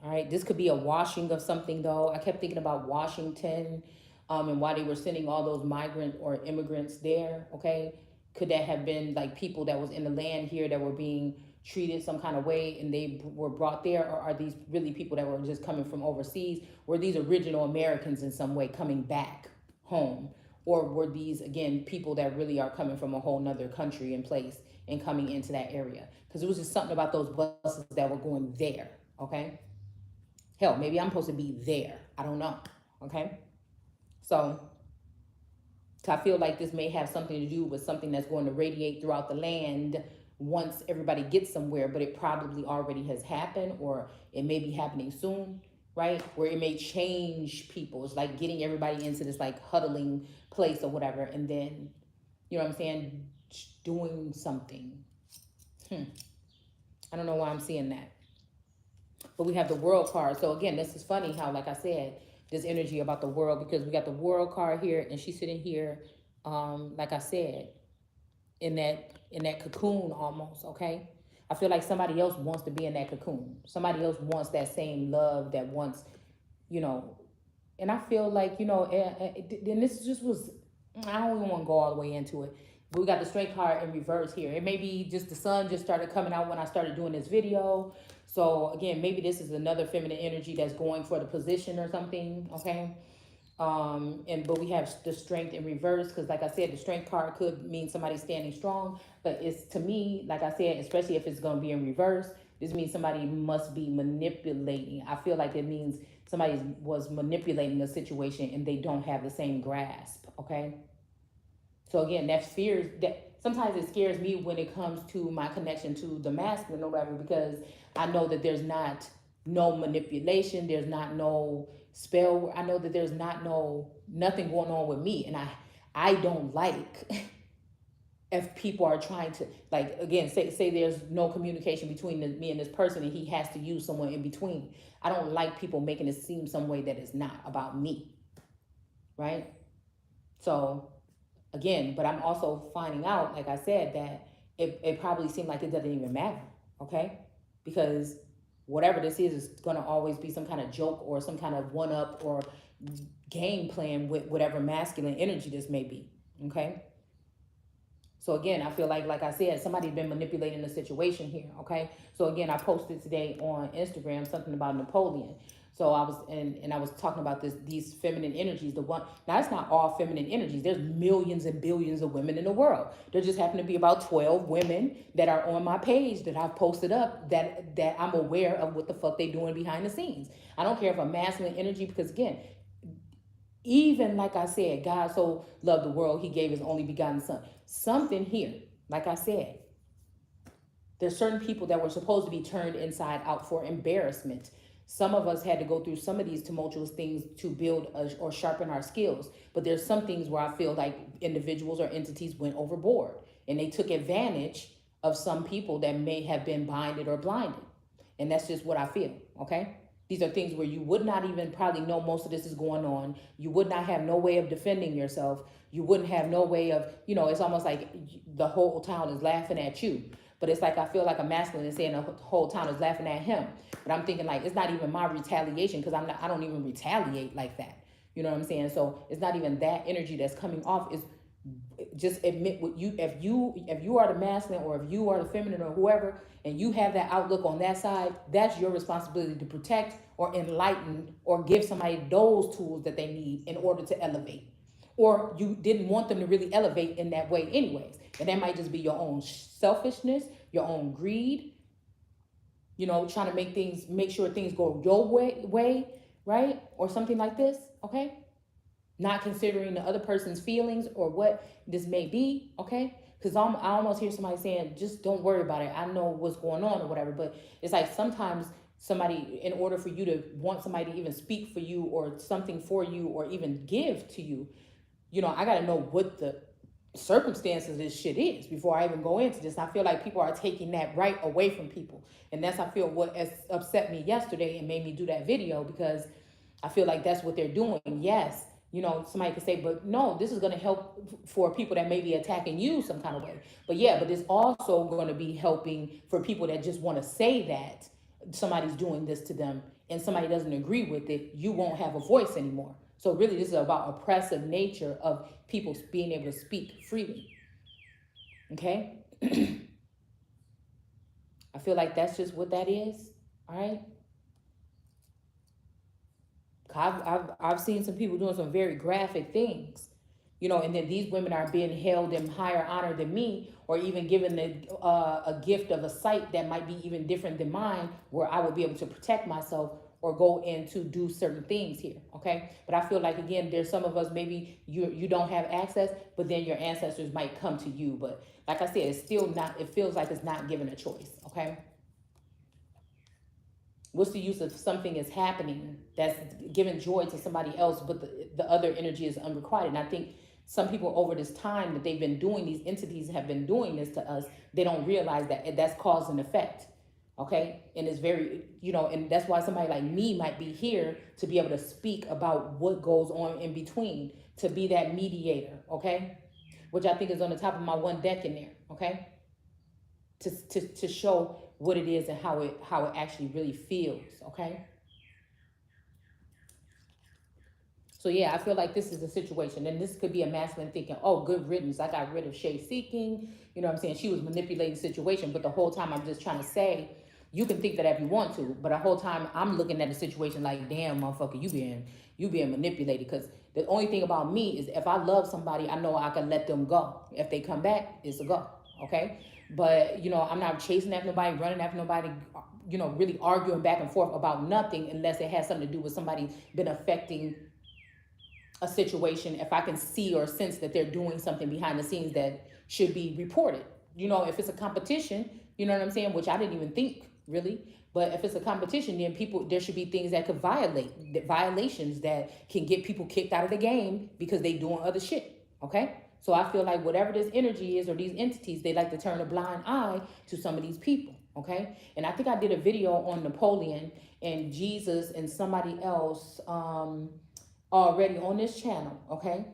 All right, this could be a washing of something, though. I kept thinking about Washington, and why they were sending all those migrant or immigrants there, okay? Could that have been like people that was in the land here that were being treated some kind of way and they were brought there? Or are these really people that were just coming from overseas? Were these original Americans in some way coming back home? Or were these, again, people that really are coming from a whole nother country and place and coming into that area? Because it was just something about those buses that were going there, okay? Hell, maybe I'm supposed to be there. I don't know. Okay. So I feel like this may have something to do with something that's going to radiate throughout the land once everybody gets somewhere, but it probably already has happened, or it may be happening soon, right? Where it may change people. It's like getting everybody into this like huddling place or whatever. And then, you know what I'm saying? Doing something. I don't know why I'm seeing that. But we have the world card. So again, this is funny how, like I said, this energy about the world, because we got the world card here and she's sitting here, like I said, in that cocoon almost, okay? I feel like somebody else wants to be in that cocoon. Somebody else wants that same love that wants, and I feel like, and this just was, I don't even want to go all the way into it. But we got the strength card in reverse here. It may be just the sun just started coming out when I started doing this video. So again, maybe this is another feminine energy that's going for the position or something, okay? But we have the strength in reverse, because like I said, the strength card could mean somebody standing strong, but it's, to me, like I said, especially if it's going to be in reverse, this means somebody must be manipulating. I feel like it means somebody was manipulating a situation and they don't have the same grasp, okay? So again, that sometimes it scares me when it comes to my connection to the masculine or whatever, because I know that there's not no manipulation, there's not no spell. I know that there's nothing going on with me, and I don't like if people are trying to, like, again, say there's no communication between me and this person and he has to use someone in between. I don't like people making it seem some way that is not about me, right? So again, but I'm also finding out, like I said, that it probably seemed like it doesn't even matter, okay? Because whatever this is going to always be some kind of joke or some kind of one-up or game plan with whatever masculine energy this may be, okay? So again, I feel like I said, somebody's been manipulating the situation here, okay? So again, I posted today on Instagram something about Napoleon. So I was talking about these feminine energies. Now it's not all feminine energies. There's millions and billions of women in the world. There just happen to be about 12 women that are on my page that I've posted up that I'm aware of what the fuck they doing behind the scenes. I don't care if a masculine energy, because again, even like I said, God so loved the world, he gave his only begotten son. Something here, like I said, there's certain people that were supposed to be turned inside out for embarrassment. Some of us had to go through some of these tumultuous things to build or sharpen our skills. But there's some things where I feel like individuals or entities went overboard and they took advantage of some people that may have been binded or blinded. And that's just what I feel, okay? These are things where you would not even probably know most of this is going on. You would not have no way of defending yourself. You wouldn't have no way of, it's almost like the whole town is laughing at you. But it's like I feel like a masculine is saying the whole town is laughing at him. But I'm thinking like it's not even my retaliation, because I don't even retaliate like that. You know what I'm saying? So it's not even that energy that's coming off. Is just admit what if you are the masculine or if you are the feminine or whoever, and you have that outlook on that side, that's your responsibility to protect or enlighten or give somebody those tools that they need in order to elevate. Or you didn't want them to really elevate in that way anyways. And that might just be your own selfishness, your own greed, you know, trying to make sure things go your way, right? Or something like this, okay? Not considering the other person's feelings or what this may be, okay? Because I almost hear somebody saying, just don't worry about it. I know what's going on or whatever. But it's like sometimes somebody, in order for you to want somebody to even speak for you or something for you or even give to you, you know, I got to know what the circumstances of this shit is before I even go into this. I feel like people are taking that right away from people. And that's, I feel, what has upset me yesterday and made me do that video, because I feel like that's what they're doing. Yes, you know, somebody could say, but no, this is going to help for people that may be attacking you some kind of way. But yeah, but it's also going to be helping for people that just want to say that somebody's doing this to them and somebody doesn't agree with it. You won't have a voice anymore. So really, this is about oppressive nature of people being able to speak freely. Okay? I feel like that's just what that is. All right? I've seen some people doing some very graphic things, you know, and then these women are being held in higher honor than me, or even given a gift of a sight that might be even different than mine, where I would be able to protect myself or go in to do certain things here, okay? But I feel like, again, there's some of us, maybe you don't have access, but then your ancestors might come to you. But like I said, it's still not, it feels like it's not given a choice, okay? What's the use of something is happening that's giving joy to somebody else, but the other energy is unrequited? And I think some people over this time that they've been doing, these entities have been doing this to us, they don't realize that that's cause and effect, okay? And it's very, you know, and that's why somebody like me might be here to be able to speak about what goes on in between, to be that mediator, okay? Which I think is on the top of my one deck in there, okay? To show what it is and how it actually really feels, okay? So yeah, I feel like this is a situation, and this could be a masculine thinking, oh, good riddance, I got rid of Shay seeking, you know what I'm saying? She was manipulating the situation, but the whole time I'm just trying to say, you can think that if you want to, but the whole time I'm looking at the situation like, damn, motherfucker, you being manipulated. Because the only thing about me is if I love somebody, I know I can let them go. If they come back, it's a go, okay? But, you know, I'm not chasing after nobody, running after nobody, you know, really arguing back and forth about nothing unless it has something to do with somebody been affecting a situation. If I can see or sense that they're doing something behind the scenes that should be reported. You know, if it's a competition, you know what I'm saying, which I didn't even think really. But if it's a competition, then there should be things that could violations that can get people kicked out of the game because they doing other shit, okay? So I feel like whatever this energy is or these entities, they like to turn a blind eye to some of these people, okay? And I think I did a video on Napoleon and Jesus and somebody else already on this channel, okay?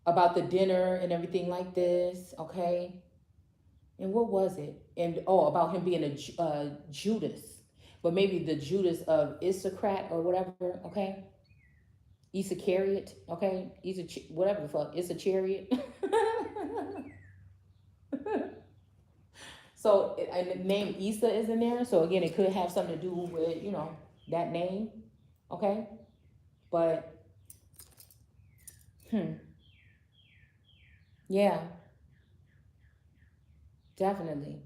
About the dinner and everything like this, okay? And what was it? And, oh, about him being a Judas, but maybe the Judas of Issachar or whatever, okay? 𝑔𝒾𝒻𝓉𝑇, okay? Whatever the fuck, it's a chariot. So, and the name Issa is in there. So again, it could have something to do with, you know, that name, okay? But, yeah, definitely.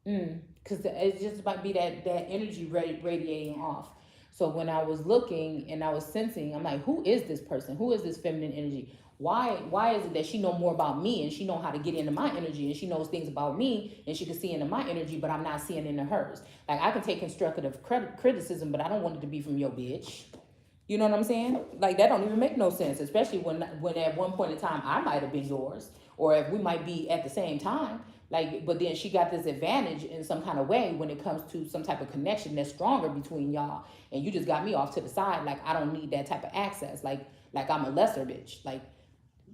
Because it just might be that energy radiating off. So when I was looking and I was sensing, I'm like, who is this person? Who is this feminine energy? Why is it that she know more about me and she know how to get into my energy and she knows things about me and she can see into my energy, but I'm not seeing into hers? Like, I can take constructive criticism, but I don't want it to be from your bitch. You know what I'm saying? Like, that don't even make no sense, especially when at one point in time I might have been yours, or if we might be at the same time. Like, but then she got this advantage in some kind of way when it comes to some type of connection that's stronger between y'all, and you just got me off to the side. Like, I don't need that type of access. Like I'm a lesser bitch. Like,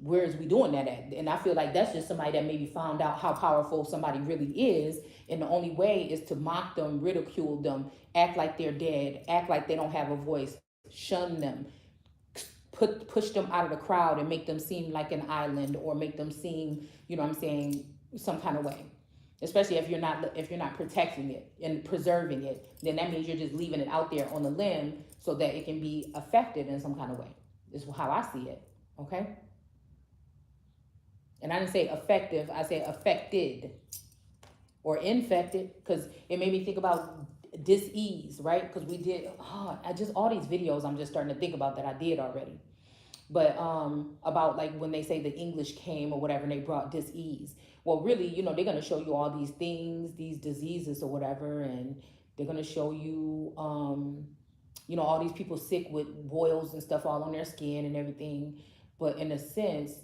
where is we doing that at? And I feel like that's just somebody that maybe found out how powerful somebody really is, and the only way is to mock them, ridicule them, act like they're dead, act like they don't have a voice, shun them, push them out of the crowd and make them seem like an island, or make them seem, you know what I'm saying, some kind of way. Especially if you're not protecting it and preserving it, then that means you're just leaving it out there on the limb so that it can be effective in some kind of way. This is how I see it, okay? And I didn't say effective, I said affected, or infected, because it made me think about dis-ease, right? Because we did, all these videos I'm just starting to think about that I did already. But about like when they say the English came or whatever and they brought dis-ease. Well, really, you know, they're going to show you all these things, these diseases or whatever, and they're going to show you, you know, all these people sick with boils and stuff all on their skin and everything. But in a sense,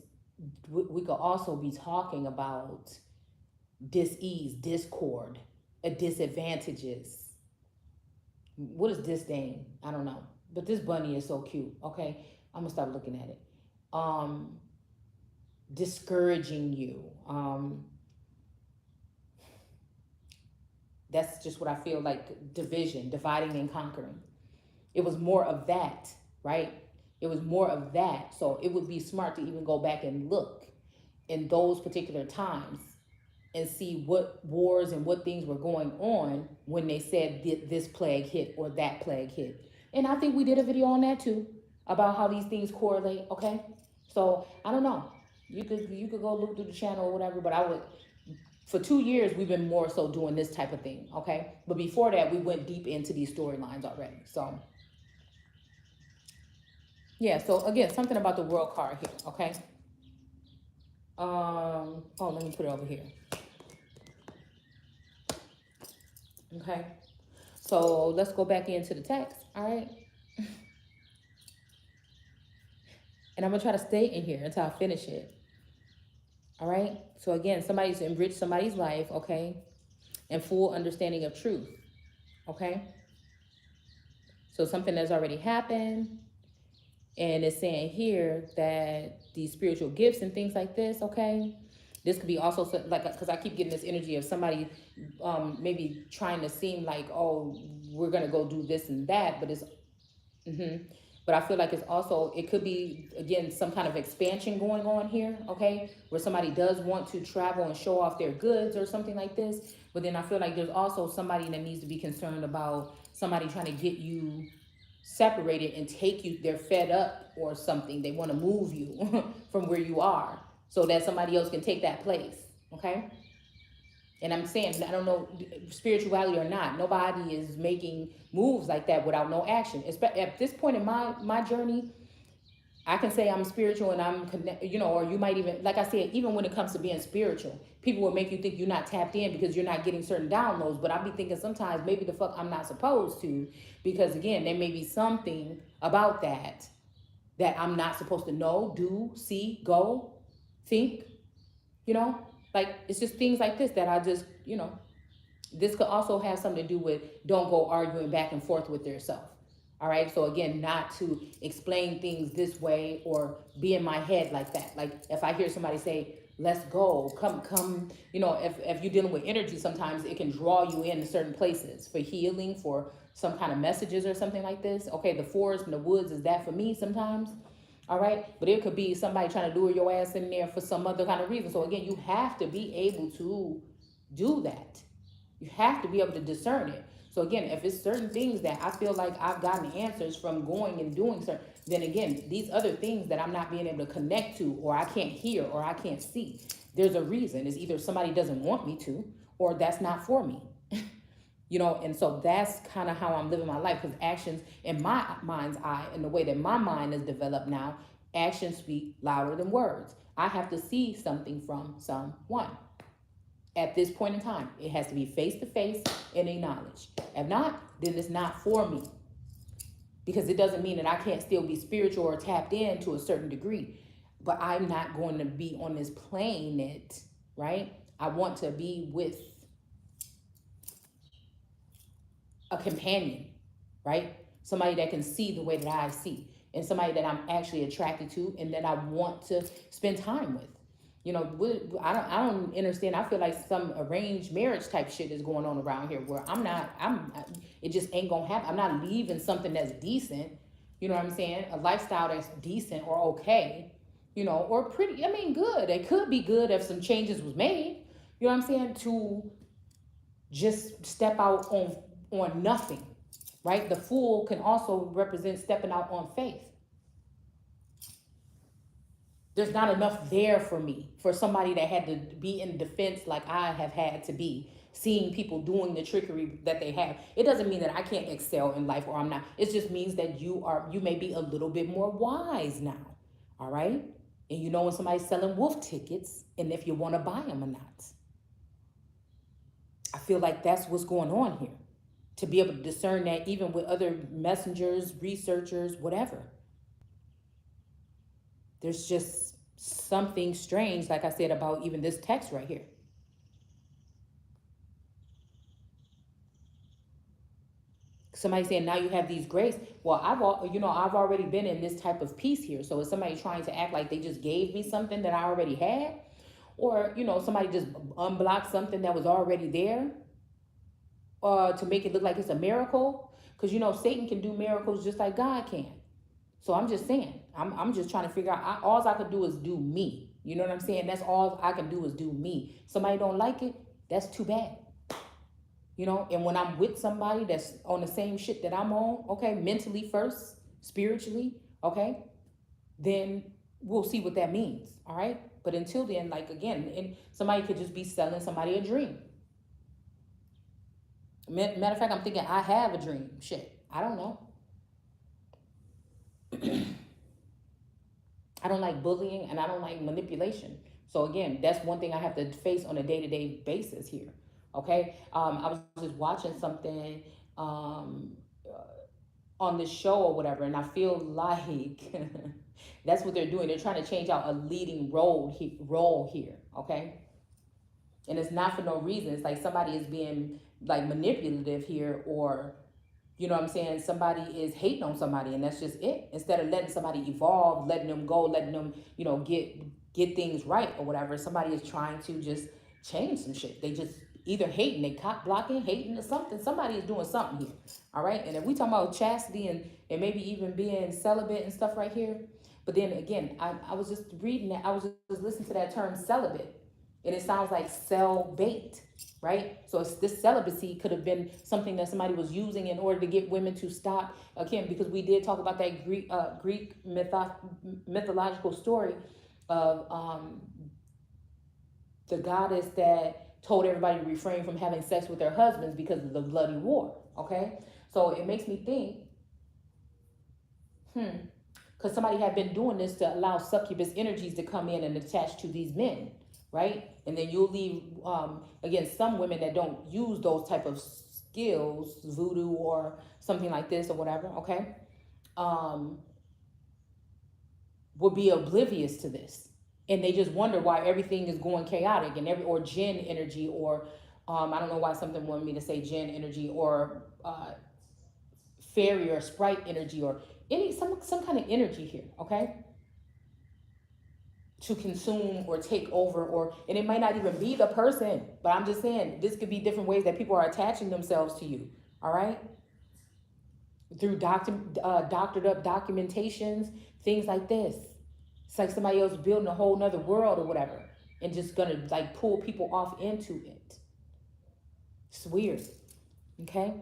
we could also be talking about dis-ease, discord, disadvantages. What is disdain? I don't know. But this bunny is so cute. Okay, I'm gonna stop looking at it. Discouraging you. That's just what I feel like. Division, dividing and conquering. It was more of that, right? It was more of that. So it would be smart to even go back and look in those particular times and see what wars and what things were going on when they said this plague hit or that plague hit. And I think we did a video on that too, about how these things correlate, okay? So I don't know. You could go look through the channel or whatever, but I would, for 2 years, we've been more so doing this type of thing, okay? But before that, we went deep into these storylines already, so. Yeah, so again, something about the world card here, okay? Oh, let me put it over here. Okay, so let's go back into the text, all right? And I'm gonna try to stay in here until I finish it, all right? So again, somebody's enriched somebody's life, okay? And full understanding of truth, okay? So something that's already happened, and it's saying here that these spiritual gifts and things like this, okay? This could be also like, because I keep getting this energy of somebody maybe trying to seem like, oh, we're going to go do this and that. But it's, but I feel like it's also, it could be, again, some kind of expansion going on here, okay? Where somebody does want to travel and show off their goods or something like this. But then I feel like there's also somebody that needs to be concerned about somebody trying to get you separated and take you, they're fed up or something. They want to move you from where you are, so that somebody else can take that place, okay? And I'm saying, I don't know, spirituality or not, nobody is making moves like that without no action. At this point in my journey, I can say I'm spiritual and I'm connected, you know, or you might even, like I said, even when it comes to being spiritual, people will make you think you're not tapped in because you're not getting certain downloads. But I'll be thinking sometimes maybe the fuck I'm not supposed to, because again, there may be something about that I'm not supposed to know, do, see, go, think, you know, like it's just things like this that I just, you know, this could also have something to do with don't go arguing back and forth with yourself. All right. So again, not to explain things this way or be in my head like that. Like if I hear somebody say, let's go, come, you know, if you're dealing with energy, sometimes it can draw you into certain places for healing, for some kind of messages or something like this. Okay. The forest and the woods is that for me sometimes. All right. But it could be somebody trying to lure your ass in there for some other kind of reason. So again, you have to be able to do that. You have to be able to discern it. So again, if it's certain things that I feel like I've gotten answers from going and doing certain, then again, these other things that I'm not being able to connect to, or I can't hear, or I can't see, there's a reason. It's either somebody doesn't want me to, or that's not for me. You know, and so that's kind of how I'm living my life, because actions in my mind's eye and the way that my mind is developed now, actions speak louder than words. I have to see something from someone. At this point in time, it has to be face-to-face and acknowledged. If not, then it's not for me. Because it doesn't mean that I can't still be spiritual or tapped in to a certain degree. But I'm not going to be on this planet, right? I want to be with a companion, right? Somebody that can see the way that I see. And somebody that I'm actually attracted to and that I want to spend time with. You know, I don't understand. I feel like some arranged marriage type shit is going on around here where it just ain't gonna happen. I'm not leaving something that's decent, you know what I'm saying? A lifestyle that's decent or okay, you know, or pretty, I mean, good. It could be good if some changes was made, you know what I'm saying? To just step out on nothing, right? The fool can also represent stepping out on faith. There's not enough there for me, for somebody that had to be in defense like I have had to be, seeing people doing the trickery that they have. It doesn't mean that I can't excel in life or I'm not. It just means that you may be a little bit more wise now. All right? And you know when somebody's selling wolf tickets and if you want to buy them or not. I feel like that's what's going on here. To be able to discern that even with other messengers, researchers, whatever. There's just something strange, like I said, about even this text right here. Somebody saying now you have these grace. Well, I've already been in this type of peace here. So is somebody trying to act like they just gave me something that I already had? Or, somebody just unblocked something that was already there to make it look like it's a miracle? Because, Satan can do miracles just like God can. So I'm just saying, I'm just trying to figure out, all I could do is do me. You know what I'm saying? That's all I can do is do me. Somebody don't like it, that's too bad. And when I'm with somebody that's on the same shit that I'm on, okay, mentally first, spiritually, okay, then we'll see what that means, all right? But until then, like, again, and somebody could just be selling somebody a dream. Matter of fact, I'm thinking I have a dream. Shit, I don't know. I don't like bullying and I don't like manipulation. So again, that's one thing I have to face on a day-to-day basis here. Okay, I was just watching something on this show or whatever, and I feel like that's what they're doing. They're trying to change out a leading role here. Okay, and it's not for no reason. It's like somebody is being like manipulative here, or you know what I'm saying, somebody is hating on somebody, and that's just it. Instead of letting somebody evolve, letting them go, letting them get things right or whatever, somebody is trying to just change some shit. They just either hating, they cop blocking, hating or something. Somebody is doing something here. All right. And if we talking about chastity and maybe even being celibate and stuff right here. But then again, I was just reading that. I was just listening to that term celibate. And it sounds like sell bait, right? So it's, this celibacy could have been something that somebody was using in order to get women to stop. Again, because we did talk about that Greek mythological story of the goddess that told everybody to refrain from having sex with their husbands because of the bloody war, okay? So it makes me think, because somebody had been doing this to allow succubus energies to come in and attach to these men, right? And then you'll leave, again, some women that don't use those type of skills, voodoo or something like this or whatever, okay, would be oblivious to this. And they just wonder why everything is going chaotic and or jinn energy, or I don't know why something wanted me to say jinn energy, or fairy or sprite energy, or some kind of energy here, okay? To consume or take over, and it might not even be the person, but I'm just saying this could be different ways that people are attaching themselves to you, all right? Through doctored up documentations, things like this. It's like somebody else building a whole nother world or whatever, and just gonna like pull people off into it. It's weird, okay?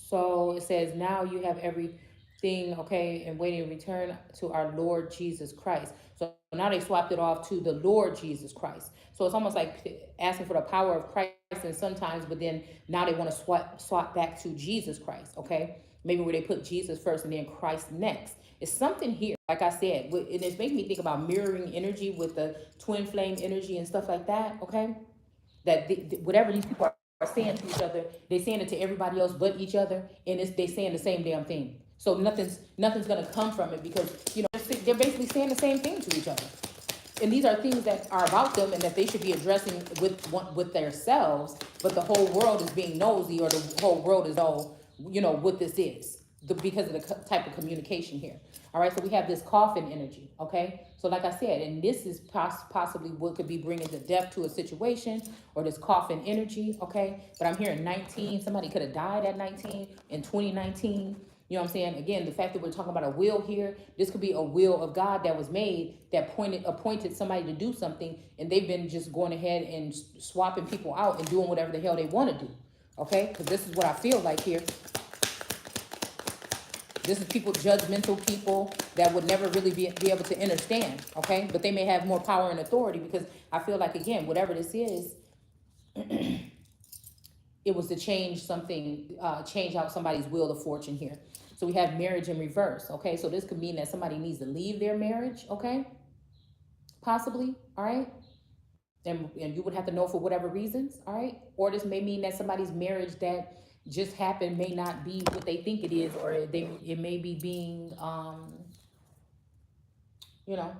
So it says, now you have everything, okay, and waiting to return to our Lord Jesus Christ. So now they swapped it off to the Lord Jesus Christ. So it's almost like asking for the power of Christ and sometimes, but then now they want to swap back to Jesus Christ, okay? Maybe where they put Jesus first and then Christ next. It's something here, like I said, and it's making me think about mirroring energy with the twin flame energy and stuff like that, okay? That whatever these people are saying to each other, they're saying it to everybody else but each other, and they're saying the same damn thing. So nothing's gonna come from it, because they're basically saying the same thing to each other. And these are things that are about them and that they should be addressing with themselves, but the whole world is being nosy, or the whole world is all, what this is, because of the type of communication here. All right, so we have this coffin energy, okay? So like I said, and this is possibly what could be bringing the death to a situation, or this coffin energy, okay? But I'm hearing 19, somebody could have died at 19 in 2019. You know what I'm saying? Again, the fact that we're talking about a will here, this could be a will of God that was made that appointed somebody to do something, and they've been just going ahead and swapping people out and doing whatever the hell they want to do. Okay? Because this is what I feel like here. This is people, judgmental people that would never really be able to understand, okay? But they may have more power and authority, because I feel like, again, whatever this is, it was to change something, change out somebody's wheel of fortune here. So we have marriage in reverse, okay? So this could mean that somebody needs to leave their marriage, okay? Possibly, all right? And you would have to know for whatever reasons, all right? Or this may mean that somebody's marriage that just happened may not be what they think it is, or it may be being, you know,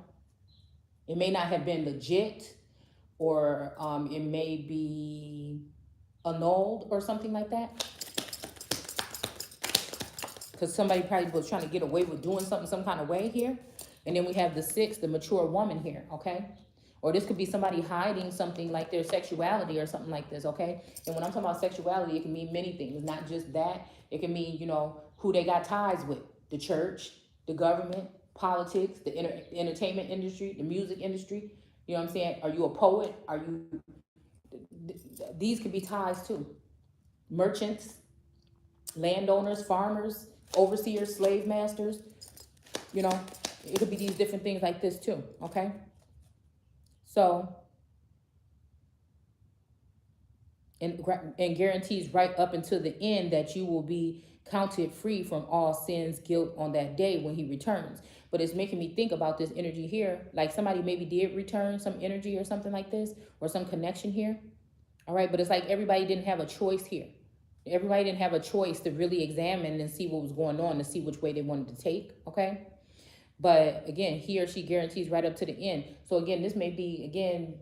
it may not have been legit, or it may be annulled or something like that. Because somebody probably was trying to get away with doing something some kind of way here. And then we have the 6, the mature woman here, okay? Or this could be somebody hiding something like their sexuality or something like this, okay? And when I'm talking about sexuality, it can mean many things, not just that. It can mean, you know, who they got ties with, the church, the government, politics, the entertainment industry, the music industry. You know what I'm saying? Are you a poet? Are you, these could be ties too. Merchants, landowners, farmers, overseers, slave masters, you know, it could be these different things like this too, okay? So, and guarantees right up until the end that you will be counted free from all sins, guilt on that day when he returns. But it's making me think about this energy here, like somebody maybe did return some energy or something like this, or some connection here. All right, but it's like everybody didn't have a choice here. Everybody didn't have a choice to really examine and see what was going on, to see which way they wanted to take, okay? But again, he or she guarantees right up to the end. So again, this may be, again,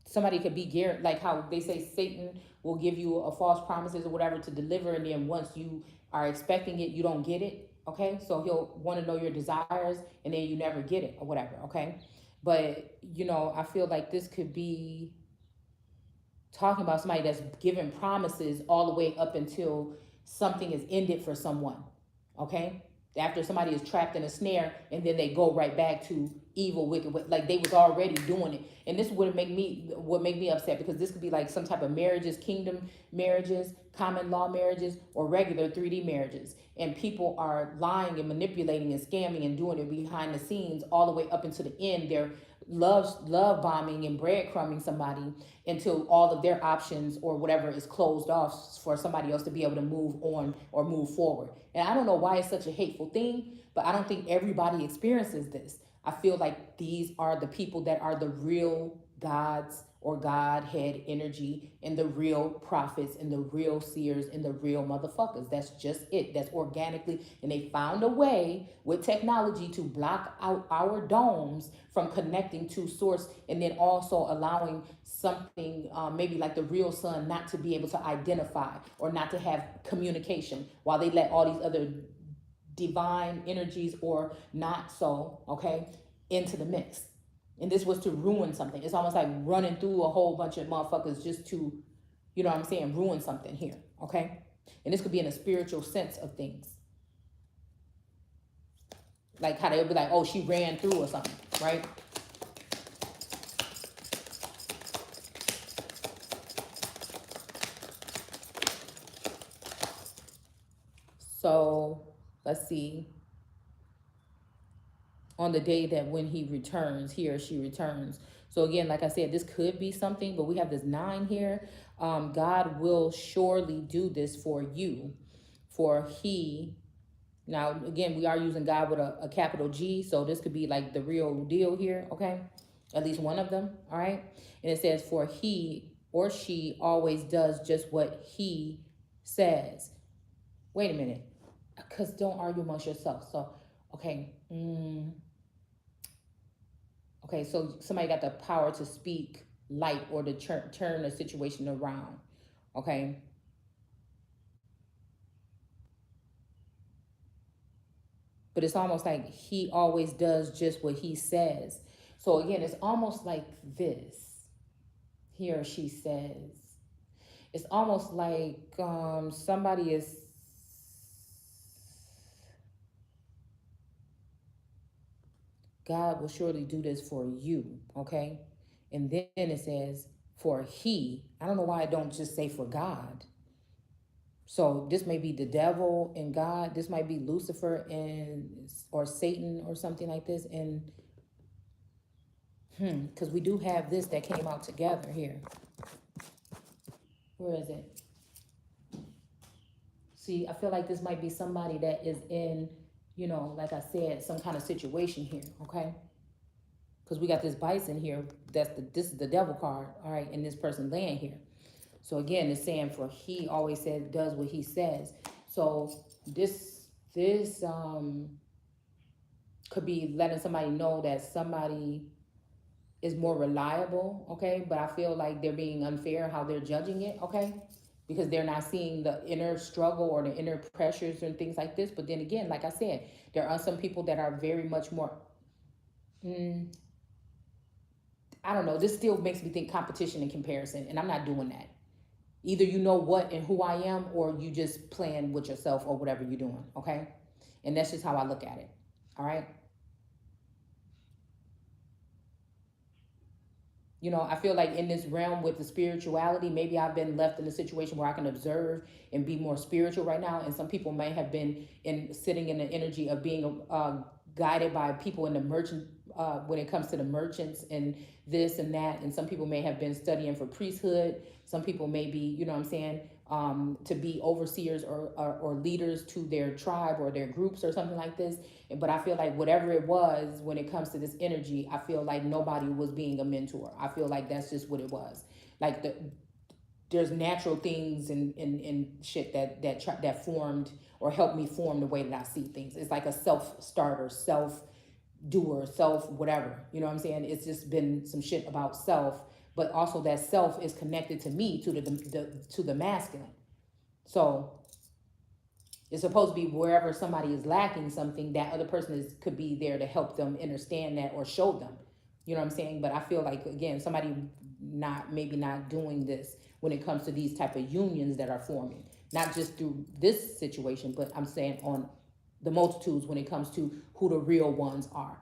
somebody could be guaranteed, like how they say Satan will give you a false promises or whatever to deliver, and then once you are expecting it, you don't get it, okay? So he'll want to know your desires, and then you never get it or whatever, okay? But, you know, I feel like this could be talking about somebody that's giving promises all the way up until something is ended for someone, okay? After somebody is trapped in a snare, and then they go right back to evil, wicked, like they was already doing it. And this would make me upset, because this could be like some type of marriages, kingdom marriages, common law marriages, or regular 3D marriages. And people are lying and manipulating and scamming and doing it behind the scenes all the way up until the end. They're love bombing and breadcrumbing somebody until all of their options or whatever is closed off for somebody else to be able to move on or move forward. And I don't know why it's such a hateful thing, but I don't think everybody experiences this. I feel like these are the people that are the real gods or Godhead energy, and the real prophets and the real seers and the real motherfuckers. That's just it. That's organically. And they found a way with technology to block out our domes from connecting to source, and then also allowing something maybe like the real sun not to be able to identify or not to have communication, while they let all these other divine energies or not so, okay, into the mix. And this was to ruin something. It's almost like running through a whole bunch of motherfuckers just to, you know what I'm saying, ruin something here, okay? And this could be in a spiritual sense of things. Like how they'll be like, oh, she ran through or something, right? So, let's see. On the day that when he returns, he or she returns. So again, like I said, this could be something, but we have this 9 here. God will surely do this for you. For he, now again, we are using God with a capital G, so this could be like the real deal here, okay? At least one of them, all right? And it says, for he or she always does just what he says. Wait a minute, because don't argue amongst yourself. So, okay. Okay, so somebody got the power to speak light or to turn a situation around, okay? But it's almost like he always does just what he says. So again, it's almost like this. He or she says. It's almost like somebody is God will surely do this for you, okay? And then it says, for he, I don't know why I don't just say for God. So this may be the devil and God. This might be Lucifer and or Satan or something like this. And because we do have this that came out together here. Where is it? See, I feel like this might be somebody that is in, you know, like I said, some kind of situation here, okay? Because we got this bison here. This is the devil card, all right, and this person laying here. So again, it's saying for he always says does what he says. So this could be letting somebody know that somebody is more reliable, okay? But I feel like they're being unfair how they're judging it, okay? Because they're not seeing the inner struggle or the inner pressures and things like this. But then again, like I said, there are some people that are very much more, I don't know, this still makes me think competition and comparison, and I'm not doing that. Either you know what and who I am, or you just playing with yourself or whatever you're doing, okay? And that's just how I look at it, all right? You know, I feel like in this realm with the spirituality, maybe I've been left in a situation where I can observe and be more spiritual right now. And some people may have been sitting in the energy of being guided by people in the merchant, when it comes to the merchants and this and that. And some people may have been studying for priesthood. Some people may be, you know what I'm saying, to be overseers or leaders to their tribe or their groups or something like this. But I feel like whatever it was, when it comes to this energy, I feel like nobody was being a mentor. I feel like that's just what it was. Like there's natural things and shit that formed or helped me form the way that I see things. It's like a self-starter, self-doer, self-whatever. You know what I'm saying? It's just been some shit about self, but also that self is connected to me, to the masculine. So it's supposed to be wherever somebody is lacking something, that other person could be there to help them understand that or show them. You know what I'm saying? But I feel like, again, somebody maybe not doing this when it comes to these type of unions that are forming. Not just through this situation, but I'm saying on the multitudes when it comes to who the real ones are.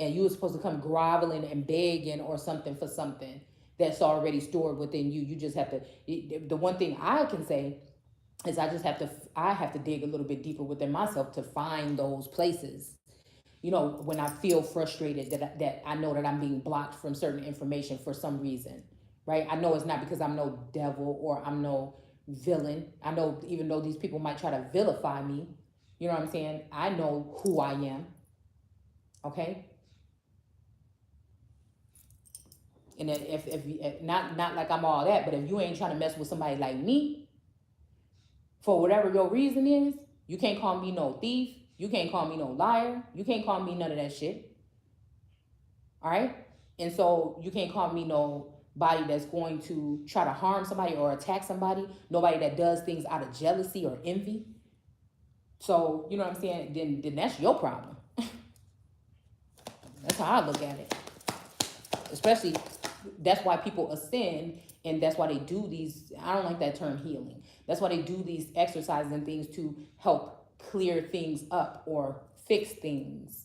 And you were supposed to come groveling and begging or something for something that's already stored within you. You just have to, the one thing I can say is I have to dig a little bit deeper within myself to find those places. You know, when I feel frustrated that I know that I'm being blocked from certain information for some reason, right? I know it's not because I'm no devil or I'm no villain. I know even though these people might try to vilify me, you know what I'm saying? I know who I am, okay? And if not like I'm all that, but if you ain't trying to mess with somebody like me, for whatever your reason is, you can't call me no thief. You can't call me no liar. You can't call me none of that shit. All right? And so you can't call me nobody that's going to try to harm somebody or attack somebody. Nobody that does things out of jealousy or envy. So, you know what I'm saying? Then that's your problem. That's how I look at it. Especially, that's why people ascend, and that's why they do these, I don't like that term healing. That's why they do these exercises and things to help clear things up or fix things.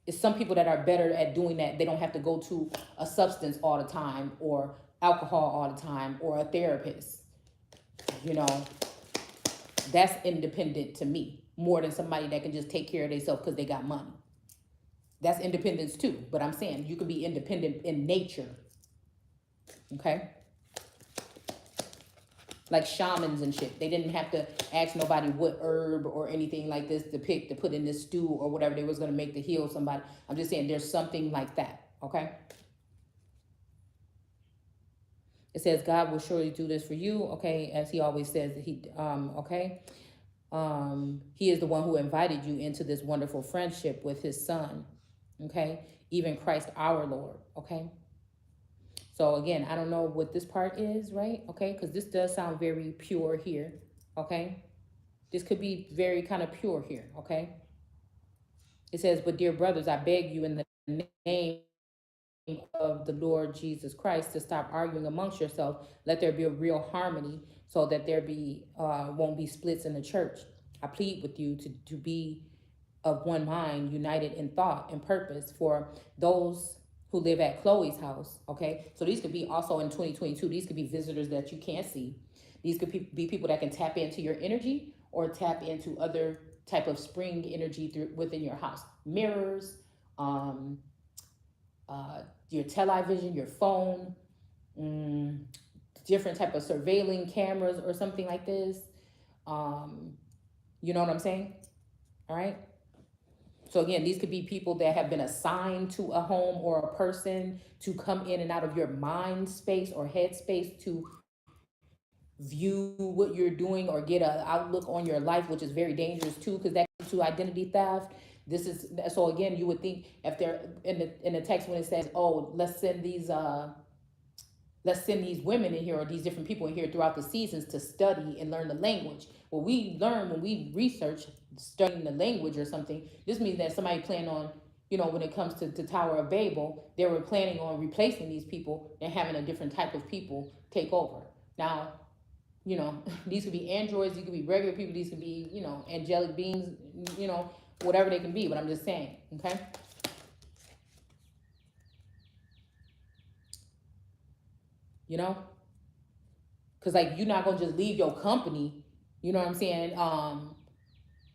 It's some people that are better at doing that. They don't have to go to a substance all the time or alcohol all the time or a therapist. You know, that's independent to me more than somebody that can just take care of themselves because they got money. That's independence too. But I'm saying you can be independent in nature. Okay? Like shamans and shit. They didn't have to ask nobody what herb or anything like this to pick to put in this stew or whatever they was going to make to heal somebody. I'm just saying there's something like that. Okay? It says God will surely do this for you. Okay? As he always says that he, okay? He is the one who invited you into this wonderful friendship with his son. Okay? Even Christ our Lord. Okay? So again, I don't know what this part is, right? Okay? Because this does sound very pure here. Okay? This could be very kind of pure here. Okay? It says, but dear brothers, I beg you in the name of the Lord Jesus Christ to stop arguing amongst yourselves. Let there be a real harmony. so that there be won't be splits in the church. I plead with you to be of one mind, united in thought and purpose for those who live at Chloe's house. Okay, so these could be also in 2022. These could be visitors that you can't see. These could be people that can tap into your energy or tap into other type of spring energy within your house. Mirrors, your television, your phone, different type of surveilling cameras or something like this. You know what I'm saying? All right. So again, these could be people that have been assigned to a home or a person to come in and out of your mind space or head space to view what you're doing or get an outlook on your life, which is very dangerous too, because that leads to identity theft. This is, so again, you would think if they're in the text when it says, oh, let's send these women in here or these different people in here throughout the seasons to study and learn the language. What we learn when we research studying the language or something, this means that somebody planned on, you know, when it comes to Tower of Babel, they were planning on replacing these people and having a different type of people take over. Now, you know, these could be androids, these could be regular people, these could be, you know, angelic beings, you know, whatever they can be, but I'm just saying, okay? You know? Because, like, you're not going to just leave your company, you know what I'm saying?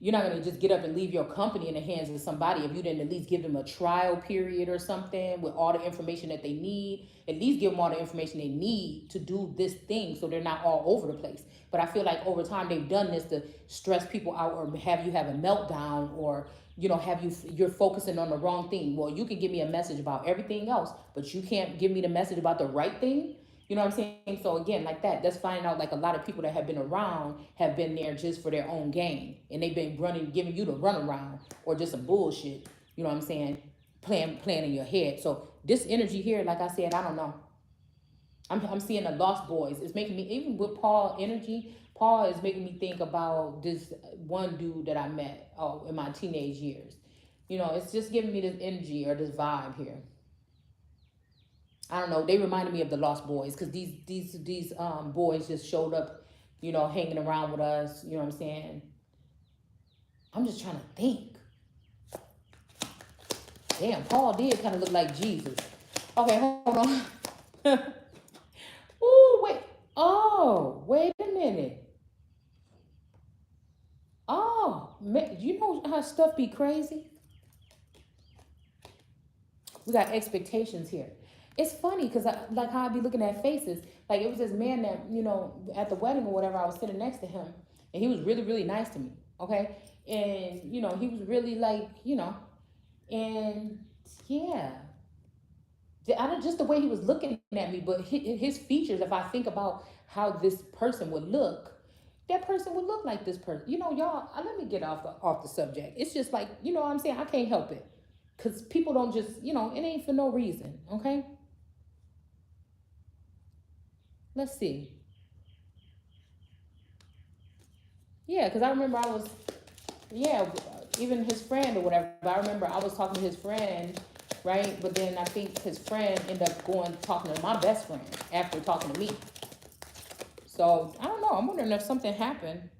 You're not going to just get up and leave your company in the hands of somebody if you didn't at least give them a trial period or something with all the information that they need. At least give them all the information they need to do this thing so they're not all over the place. But I feel like over time they've done this to stress people out or have you have a meltdown or, you know, you're focusing on the wrong thing. Well, you can give me a message about everything else, but you can't give me the message about the right thing. You know what I'm saying? So again, like that's finding out like a lot of people that have been around have been there just for their own gain. And they've been giving you the runaround or just some bullshit. You know what I'm saying? Playing in your head. So this energy here, like I said, I don't know. I'm seeing the Lost Boys. It's making me, even with Paul energy, Paul is making me think about this one dude that I met in my teenage years. You know, it's just giving me this energy or this vibe here. I don't know. They reminded me of the Lost Boys because these boys just showed up, you know, hanging around with us. You know what I'm saying? I'm just trying to think. Damn, Paul did kind of look like Jesus. Okay, hold on. Ooh, wait. Oh, wait a minute. Oh, man, you know how stuff be crazy? We got expectations here. It's funny because like how I be looking at faces. Like it was this man that, you know, at the wedding or whatever, I was sitting next to him and he was really, really nice to me. Okay. And, you know, he was really like, you know, and yeah, I don't just the way he was looking at me, but his features, if I think about how this person would look, that person would look like this person. You know, y'all, let me get off the subject. It's just like, you know what I'm saying? I can't help it. Because people don't just, you know, it ain't for no reason. Okay. Let's see. Yeah, because I remember even his friend or whatever. I remember I was talking to his friend, right? But then I think his friend ended up talking to my best friend after talking to me. So I don't know. I'm wondering if something happened.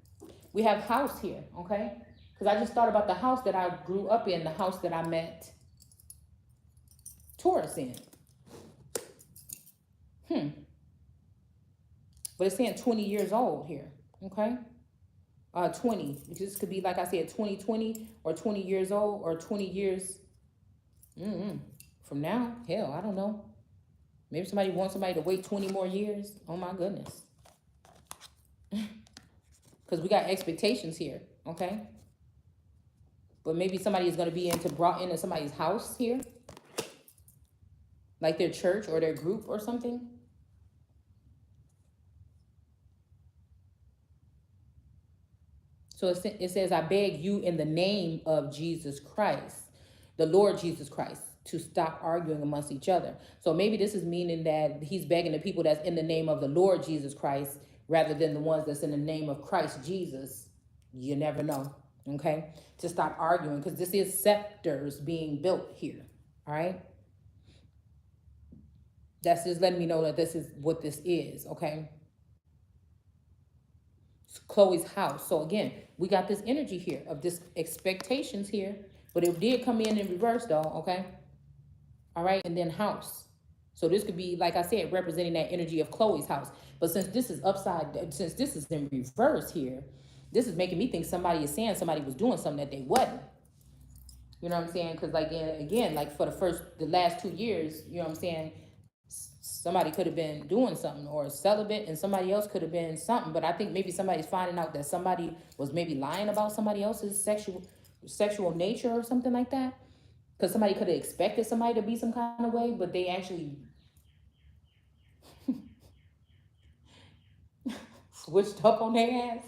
We have house here, okay? Because I just thought about the house that I grew up in, the house that I met Taurus in. But it's saying 20 years old here, okay? 20. This could be, like I said, 2020 or 20 years old or 20 years from now. Hell, I don't know. Maybe somebody wants somebody to wait 20 more years. Oh, my goodness. Because we got expectations here, okay? But maybe somebody is going to be brought into somebody's house here. Like their church or their group or something. So it says, I beg you in the name of Jesus Christ, the Lord Jesus Christ, to stop arguing amongst each other. So maybe this is meaning that he's begging the people that's in the name of the Lord Jesus Christ rather than the ones that's in the name of Christ Jesus. You never know, okay? To stop arguing because this is scepters being built here, all right? That's just letting me know that this is what this is, okay? Chloe's house. So again, we got this energy here of this expectations here, but it did come in reverse though, okay? All right, and then house. So this could be, like I said, representing that energy of Chloe's house. But since this is since this is in reverse here, this is making me think somebody is saying somebody was doing something that they wasn't. You know what I'm saying? Because like, again, like for the last 2 years, you know what I'm saying? Somebody could have been doing something or celibate, and somebody else could have been something. But I think maybe somebody's finding out that somebody was maybe lying about somebody else's sexual nature or something like that. Because somebody could have expected somebody to be some kind of way, but they actually switched up on their ass.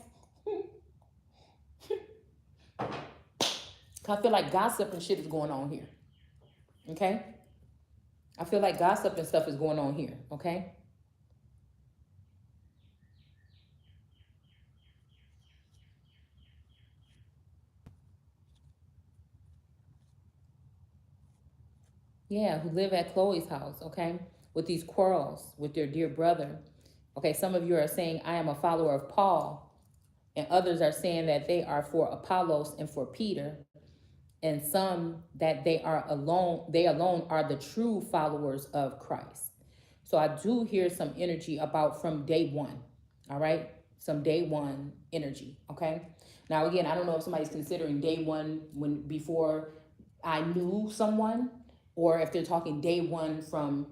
I feel like gossip and shit is going on here. Okay? I feel like gossip and stuff is going on here. Okay? Yeah, who live at Chloe's house. Okay? With these quarrels with their dear brother. Okay, some of you are saying, I am a follower of Paul. And others are saying that they are for Apollos and for Peter. And some that they alone are the true followers of Christ. So I do hear some energy about from day one. All right, some day one energy. Okay, now again, I don't know if somebody's considering day one when before I knew someone, or if they're talking day one from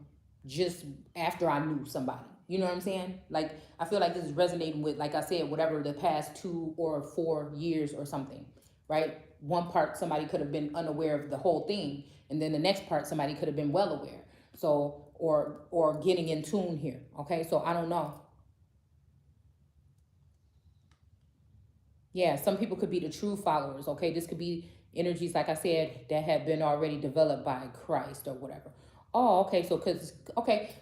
just after I knew somebody. You know what I'm saying? Like, I feel like this is resonating with, like I said, whatever the past 2 or 4 years or something, right? One part, somebody could have been unaware of the whole thing. And then the next part, somebody could have been well aware. So, or getting in tune here. Okay, so I don't know. Yeah, some people could be the true followers. Okay, this could be energies, like I said, that have been already developed by Christ or whatever. Oh, okay.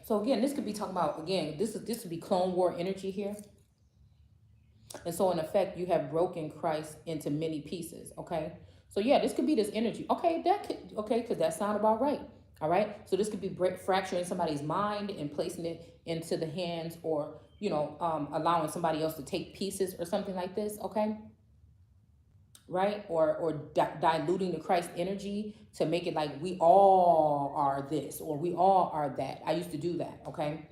So again, this could be talking about, again, this would be Clone War energy here. And so in effect, you have broken Christ into many pieces. Okay. So yeah, this could be this energy. Okay, because that sounds about right. All right. So this could be fracturing somebody's mind and placing it into the hands, or, allowing somebody else to take pieces or something like this. Okay. Right? Or diluting the Christ energy to make it like we all are this or we all are that. I used to do that, okay?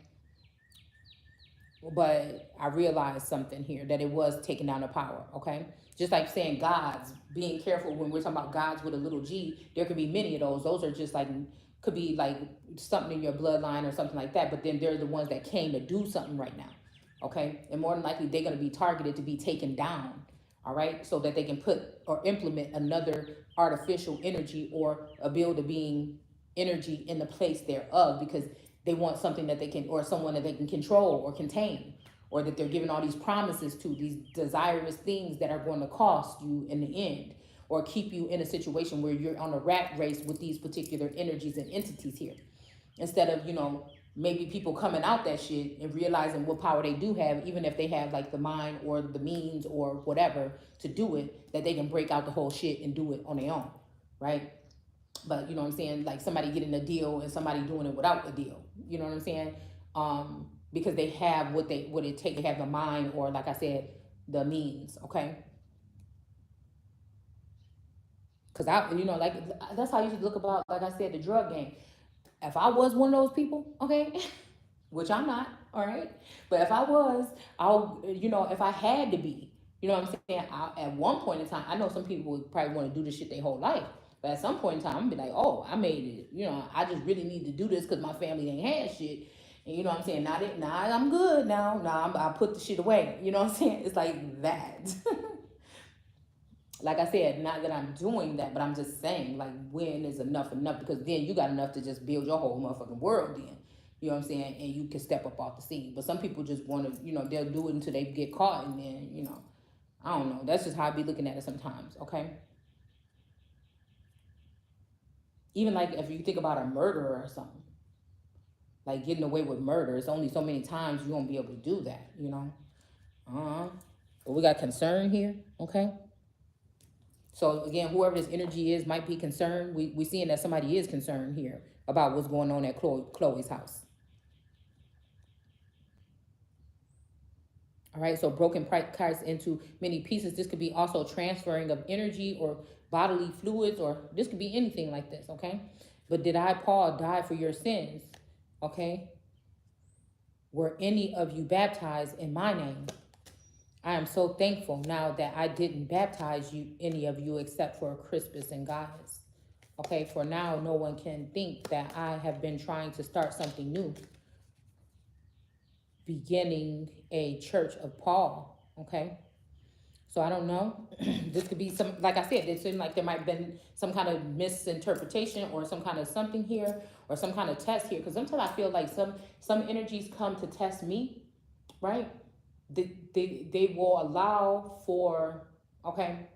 But I realized something here, that it was taking down the power, okay? Just like saying gods, being careful when we're talking about gods with a little g, there could be many of those. Those are just like, could be like something in your bloodline or something like that. But then they're the ones that came to do something right now, okay? And more than likely, they're going to be targeted to be taken down. All right, so that they can put or implement another artificial energy or a build a being energy in the place thereof, because they want something that they can, or someone that they can control or contain, or that they're giving all these promises to, these desirous things that are going to cost you in the end, or keep you in a situation where you're on a rat race with these particular energies and entities here. Instead of, maybe people coming out that shit and realizing what power they do have, even if they have like the mind or the means or whatever to do it, that they can break out the whole shit and do it on their own, right? But you know what I'm saying? Like somebody getting a deal and somebody doing it without a deal. You know what I'm saying? Because they have what it takes. They have the mind, or like I said, the means, okay? Because like that's how you should look about, like I said, the drug game. If I was one of those people, okay, which I'm not, all right, but if I was, if I had to be, you know what I'm saying, at one point in time, I know some people would probably want to do this shit their whole life, but at some point in time, I'm gonna be like, oh, I made it, I just really need to do this because my family ain't had shit, and you know what I'm saying, now I'm good now, I put the shit away, you know what I'm saying, it's like that. Like I said, not that I'm doing that, but I'm just saying, like, when is enough, because then you got enough to just build your whole motherfucking world then. You know what I'm saying? And you can step up off the scene. But some people just want to, they'll do it until they get caught, and then, I don't know. That's just how I be looking at it sometimes, okay? Even like if you think about a murderer or something, like getting away with murder, it's only so many times you won't be able to do that, But we got concern here, okay? So again, whoever this energy is might be concerned. We seeing that somebody is concerned here about what's going on at Chloe's house. All right, so broken parts into many pieces. This could be also transferring of energy or bodily fluids, or this could be anything like this, okay? But did I, Paul, die for your sins? Okay? Were any of you baptized in my name? I am so thankful now that I didn't baptize you, any of you, except for Crispus and Gaius. Okay, for now, no one can think that I have been trying to start something new, beginning a church of Paul, okay? So I don't know. This could be some, like I said, it seemed like there might have been some kind of misinterpretation or some kind of something here or some kind of test here. Because sometimes I feel like some energies come to test me, right? They will allow for, okay,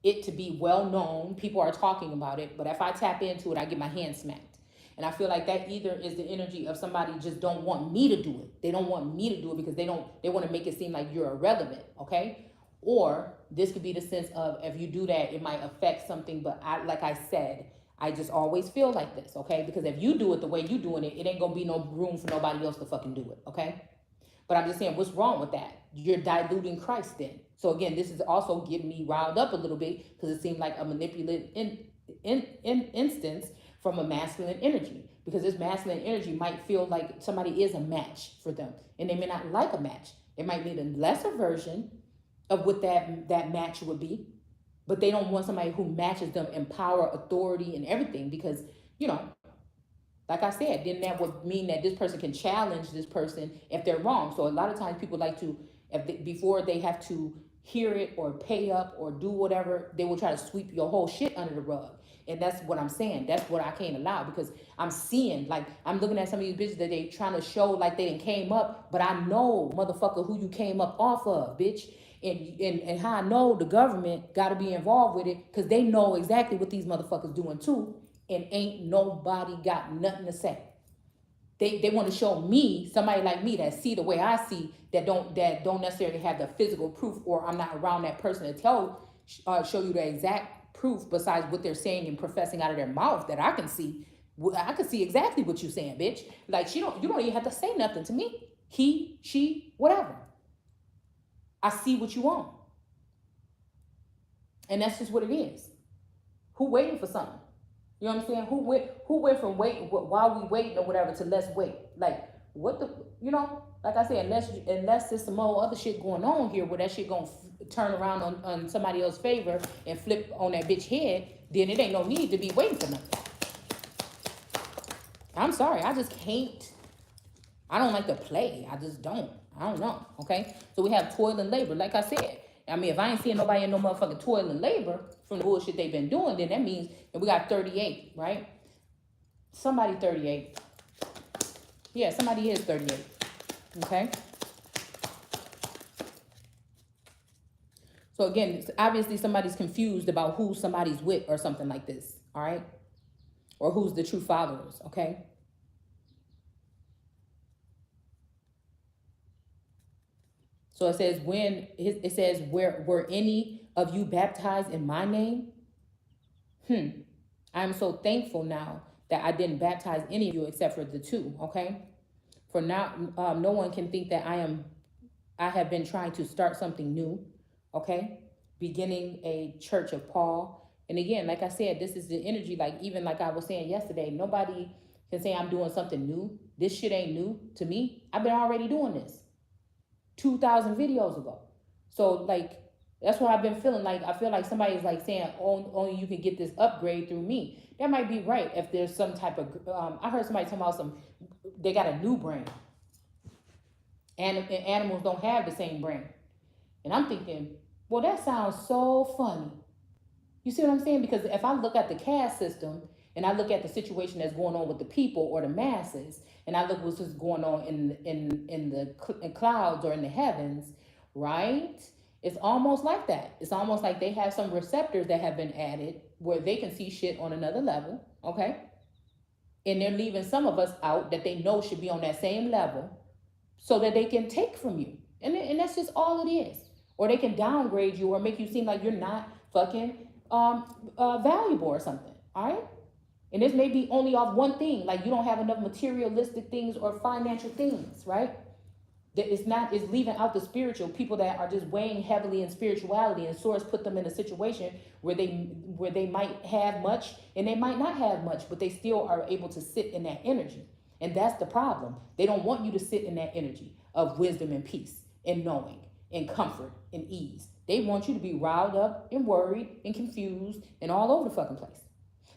it to be well known. People are talking about it. But if I tap into it, I get my hand smacked. And I feel like that either is the energy of somebody just don't want me to do it. They don't want me to do it because they want to make it seem like you're irrelevant, okay? Or this could be the sense of, if you do that, it might affect something. But like I said, I just always feel like this, okay? Because if you do it the way you doing it, it ain't going to be no room for nobody else to fucking do it, okay? But I'm just saying, what's wrong with that? You're diluting Christ then. So again, this is also getting me riled up a little bit because it seemed like a manipulative instance from a masculine energy. Because this masculine energy might feel like somebody is a match for them. And they may not like a match. They might need a lesser version of what that match would be. But they don't want somebody who matches them in power, authority, and everything. Because, you know, like I said, then that would mean that this person can challenge this person if they're wrong. So a lot of times people like to, before they have to hear it or pay up or do whatever, they will try to sweep your whole shit under the rug. And that's what I'm saying. That's what I can't allow, because I'm seeing, like, I'm looking at some of these bitches that they trying to show like they didn't came up, but I know, motherfucker, who you came up off of, bitch. And how I know the government got to be involved with it, because they know exactly what these motherfuckers doing too, and ain't nobody got nothing to say. They want to show me, somebody like me that see the way I see, that don't necessarily have the physical proof, or I'm not around that person to show you the exact proof besides what they're saying and professing out of their mouth that I can see. I can see exactly what you're saying, bitch. Like, you don't even have to say nothing to me. He, she, whatever. I see what you want. And that's just what it is. Who waiting for something? You know what I'm saying? Who went from waiting while we waiting or whatever to let's wait? Like, what the, you know, like I said, unless there's some more other shit going on here where that shit gonna turn around on somebody else's favor and flip on that bitch head, then it ain't no need to be waiting for nothing. I'm sorry, I just can't. I don't like to play. I just don't. I don't know, okay? So we have toil and labor, like I said. I mean, if I ain't seeing nobody in no motherfucking toil and labor from the bullshit they've been doing, then that means that we got 38, right? Somebody 38. Yeah, somebody is 38, okay? So again, obviously somebody's confused about who somebody's with or something like this, all right? Or who's the true followers, okay? So it says, were any of you baptized in my name? I'm so thankful now that I didn't baptize any of you except for the two, okay? For now, no one can think that I have been trying to start something new, okay? Beginning a church of Paul. And again, like I said, this is the energy, like even like I was saying yesterday, nobody can say I'm doing something new. This shit ain't new to me. I've been already doing this 2,000 videos ago. So like, that's what I've been feeling like. I feel like somebody's like saying, only you can get this upgrade through me. That might be right if there's some type of, I heard somebody talking about they got a new brain. And animals don't have the same brain. And I'm thinking, well, that sounds so funny. You see what I'm saying? Because if I look at the caste system and I look at the situation that's going on with the people or the masses, and I look what's just going on in the clouds or in the heavens, right? It's almost like that. It's almost like they have some receptors that have been added where they can see shit on another level, okay? And they're leaving some of us out that they know should be on that same level so that they can take from you. And that's just all it is. Or they can downgrade you or make you seem like you're not fucking valuable or something, all right? And this may be only off one thing, like you don't have enough materialistic things or financial things, right? That it's leaving out the spiritual people that are just weighing heavily in spirituality, and source put them in a situation where they might have much and they might not have much, but they still are able to sit in that energy. And that's the problem. They don't want you to sit in that energy of wisdom and peace and knowing and comfort and ease. They want you to be riled up and worried and confused and all over the fucking place.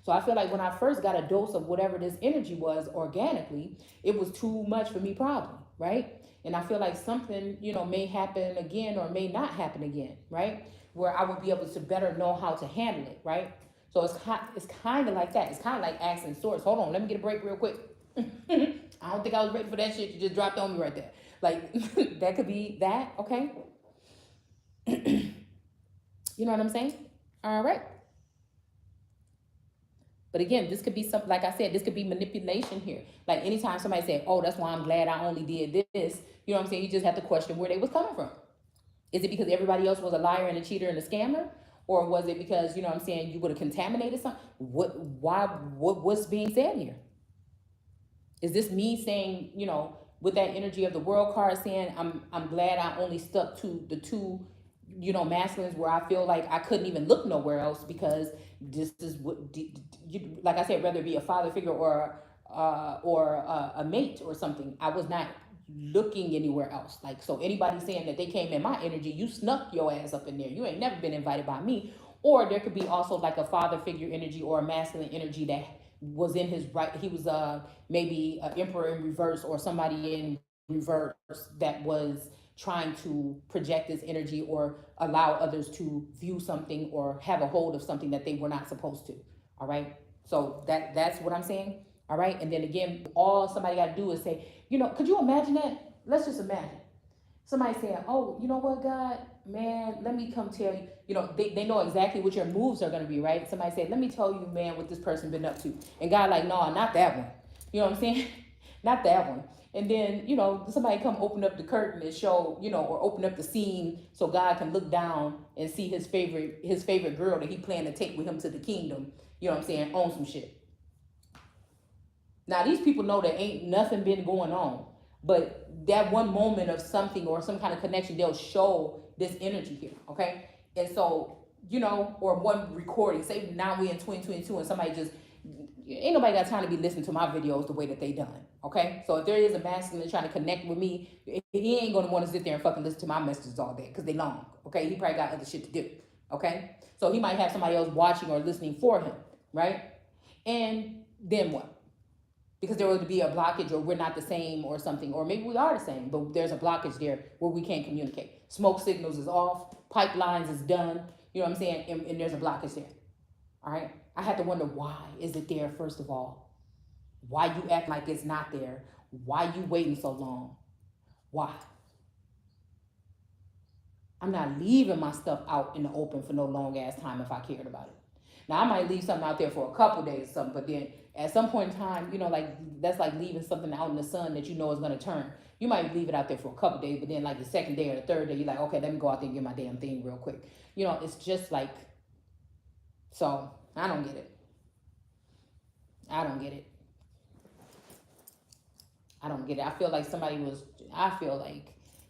So I feel like when I first got a dose of whatever this energy was organically, it was too much for me probably, right? And I feel like something, may happen again or may not happen again, right? Where I would be able to better know how to handle it, right? So it's kind of like that. It's kind of like asking source. Hold on, let me get a break real quick. I don't think I was ready for that shit you just dropped on me right there. Like, that could be that, okay? You know what I'm saying? All right. But again, this could be something, like I said, this could be manipulation here. Like anytime somebody say, oh, that's why I'm glad I only did this, you know what I'm saying? You just have to question where they was coming from. Is it because everybody else was a liar and a cheater and a scammer? Or was it because, you know what I'm saying, you would have contaminated something? What's being said here? Is this me saying, with that energy of the world card saying, I'm glad I only stuck to the two, masculines where I feel like I couldn't even look nowhere else, because this is what, like I said, whether it be a father figure or a mate or something, I was not looking anywhere else. Like, so anybody saying that they came in my energy, you snuck your ass up in there. You ain't never been invited by me. Or there could be also like a father figure energy or a masculine energy that was in his right. He was maybe an emperor in reverse or somebody in reverse that was trying to project this energy or allow others to view something or have a hold of something that they were not supposed to. All right. So that's what I'm saying. All right. And then again, all somebody got to do is say, could you imagine that? Let's just imagine somebody saying, oh, you know what, God, man, let me come tell you, they know exactly what your moves are going to be, right? Somebody say, let me tell you, man, what this person been up to. And God like, no, not that one. You know what I'm saying? Not that one. And then, somebody come open up the curtain and show, or open up the scene so God can look down and see his favorite girl that he planned to take with him to the kingdom, you know what I'm saying, on some shit. Now, these people know that ain't nothing been going on, but that one moment of something or some kind of connection, they'll show this energy here, okay? And so, or one recording, say now we in 2022 and somebody just, ain't nobody got time to be listening to my videos the way that they done, okay? So if there is a masculine trying to connect with me, he ain't gonna want to sit there and fucking listen to my messages all day because they long, okay? He probably got other shit to do, okay? So he might have somebody else watching or listening for him, right? And then what? Because there would be a blockage, or we're not the same or something, or maybe we are the same, but there's a blockage there where we can't communicate. Smoke signals is off, pipelines is done, you know what I'm saying, and there's a blockage there, all right? I had to wonder, why is it there, first of all? Why you act like it's not there? Why you waiting so long? Why? I'm not leaving my stuff out in the open for no long ass time if I cared about it. Now, I might leave something out there for a couple days or something, but then at some point in time, like that's like leaving something out in the sun that you know is going to turn. You might leave it out there for a couple days, but then like the second day or the third day, you're like, okay, let me go out there and get my damn thing real quick. It's just like, so I don't get it. I don't get it. I feel like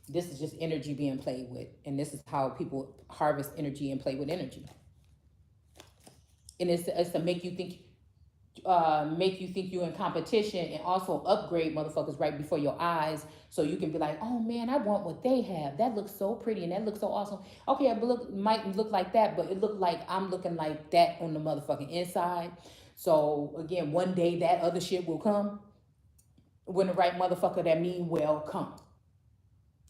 this is just energy being played with, and this is how people harvest energy and play with energy. And it's to make you think you're in competition, and also upgrade motherfuckers right before your eyes, so you can be like, oh man, I want what they have. That looks so pretty and that looks so awesome. Okay, but might look like that, but it looked like I'm looking like that on the motherfucking inside. So again, one day that other shit will come when the right motherfucker that mean well come.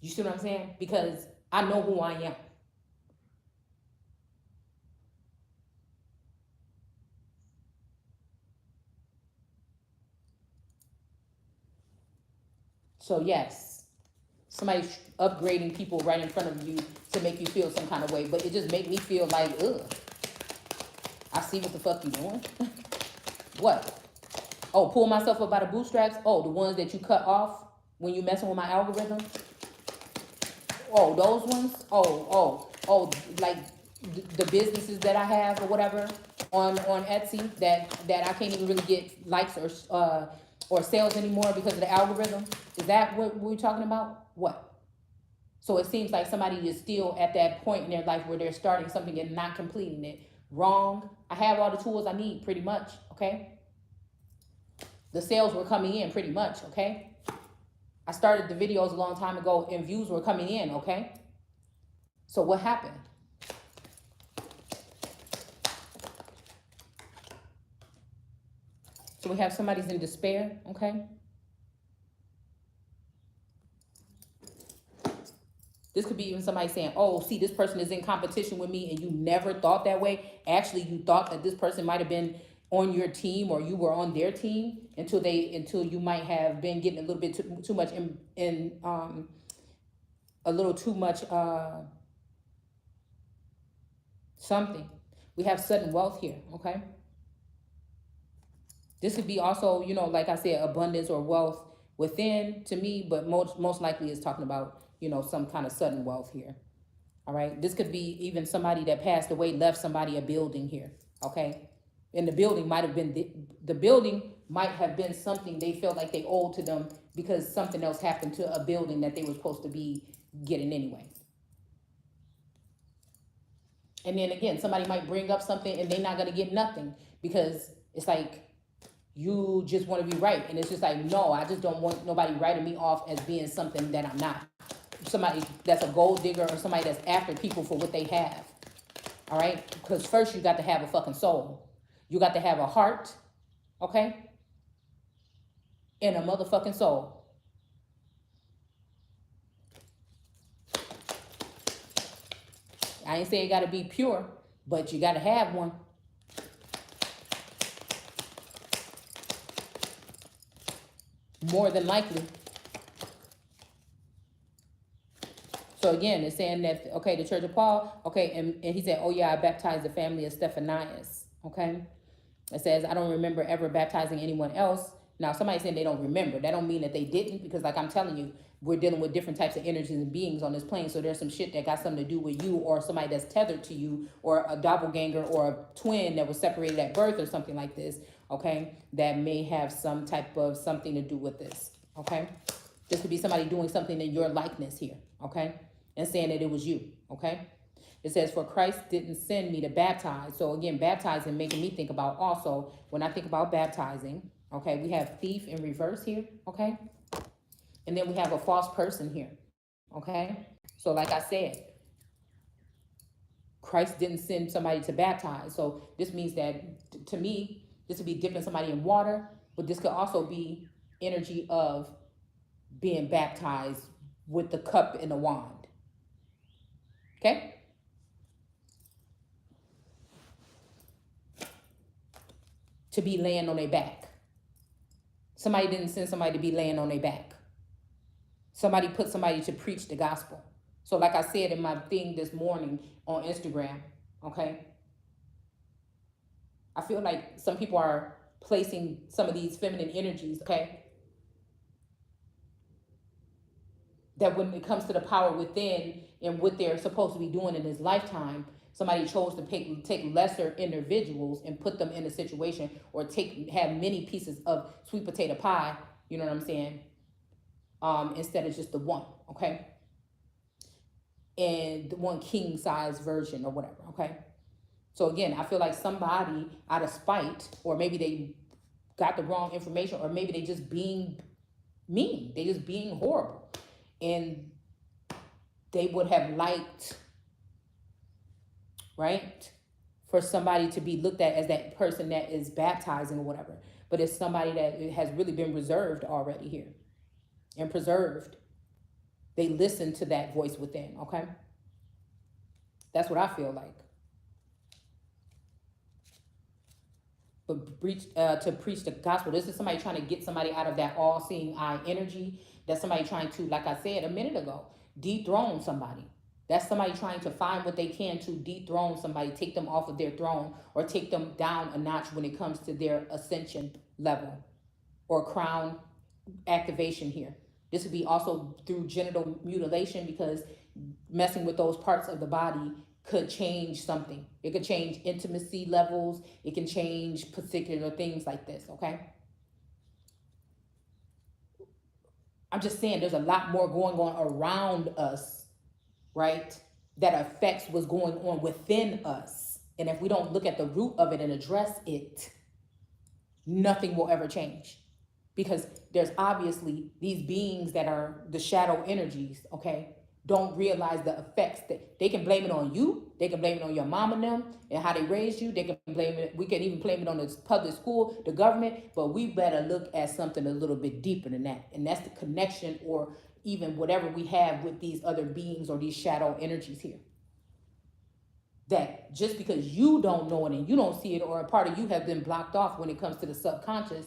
You see what I'm saying? Because I know who I am. So yes, somebody's upgrading people right in front of you to make you feel some kind of way, but it just make me feel like, ugh, I see what the fuck you doing. What? Oh, pull myself up by the bootstraps? Oh, the ones that you cut off when you messing with my algorithm? Oh, those ones? Oh, like the businesses that I have or whatever on Etsy that I can't even really get likes or or sales anymore because of the algorithm? Is that what we're talking about? What? So it seems like somebody is still at that point in their life where they're starting something and not completing it. Wrong. I have all the tools I need pretty much, okay? The sales were coming in pretty much, okay? I started the videos a long time ago and views were coming in, okay? So what happened? So we have somebody's in despair, okay? This could be even somebody saying, oh, see, this person is in competition with me, and you never thought that way. Actually, you thought that this person might have been on your team or you were on their team until you might have been getting a little bit too much a little too much something. We have sudden wealth here, okay? This could be also, you know, like I said, abundance or wealth within to me, but most likely is talking about, you know, some kind of sudden wealth here. All right. This could be even somebody that passed away, left somebody a building here. Okay. And the building might have been, the building might have been something they felt like they owed to them because something else happened to a building that they were supposed to be getting anyway. And then again, somebody might bring up something and they're not going to get nothing because it's like, you just want to be right. And it's just like, no, I just don't want nobody writing me off as being something that I'm not. Somebody that's a gold digger or somebody that's after people for what they have. All right? Because first you got to have a fucking soul. You got to have a heart, okay? And a motherfucking soul. I ain't saying it got to be pure, but you got to have one. More than likely. So again, it's saying that, okay, the Church of Paul, okay, and he said, oh yeah, I baptized the family of Stephanias, okay? It says, I don't remember ever baptizing anyone else. Now, somebody saying they don't remember. That don't mean that they didn't, because like I'm telling you, we're dealing with different types of energies and beings on this plane. So there's some shit that got something to do with you or somebody that's tethered to you or a doppelganger or a twin that was separated at birth or something like this, okay? That may have some type of something to do with this, okay? This could be somebody doing something in your likeness here, okay? And saying that it was you, okay? It says, for Christ didn't send me to baptize. So again, baptizing making me think about also, when I think about baptizing, okay, we have thief in reverse here, okay? And then we have a false person here, okay? So like I said, Christ didn't send somebody to baptize. So this means that, to me, this would be dipping somebody in water, but this could also be energy of being baptized with the cup and the wand. Okay? To be laying on their back. Somebody didn't send somebody to be laying on their back. Somebody put somebody to preach the gospel. So like I said in my thing this morning on Instagram, okay? I feel like some people are placing some of these feminine energies, okay? That when it comes to the power within and what they're supposed to be doing in this lifetime, somebody chose to take lesser individuals and put them in a situation or have many pieces of sweet potato pie, you know what I'm saying? Instead of just the one, okay? And the one king size version or whatever, okay? So again, I feel like somebody out of spite, or maybe they got the wrong information, or maybe they just being mean, they just being horrible. And they would have liked, right, for somebody to be looked at as that person that is baptizing or whatever. But it's somebody that has really been reserved already here and preserved. They listen to that voice within, okay? That's what I feel like. But to preach the gospel, this is somebody trying to get somebody out of that all-seeing eye energy. That's somebody trying to, like I said a minute ago, dethrone somebody. That's somebody trying to find what they can to dethrone somebody, take them off of their throne, or take them down a notch when it comes to their ascension level or crown activation here. This would be also through genital mutilation, because messing with those parts of the body could change something. It could change intimacy levels. It can change particular things like this, okay? I'm just saying there's a lot more going on around us, right? That affects what's going on within us. And if we don't look at the root of it and address it, nothing will ever change. Because there's obviously these beings that are the shadow energies, okay, don't realize the effects that they can blame it on you. They can blame it on your mom and them and how they raised you. They can blame it. We can even blame it on the public school, the government, but we better look at something a little bit deeper than that. And that's the connection or even whatever we have with these other beings or these shadow energies here. That just because you don't know it and you don't see it, or a part of you has been blocked off when it comes to the subconscious,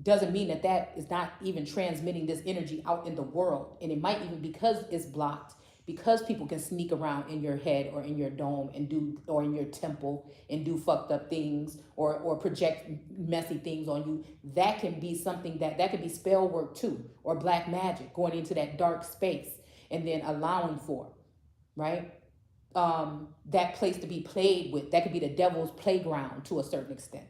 doesn't mean that that is not even transmitting this energy out in the world. And it might even, because it's blocked, because people can sneak around in your head or in your dome and do, or in your temple and do fucked up things or project messy things on you. That can be something that could be spell work too, or black magic, going into that dark space and then allowing for, right? That place to be played with. That could be the devil's playground to a certain extent.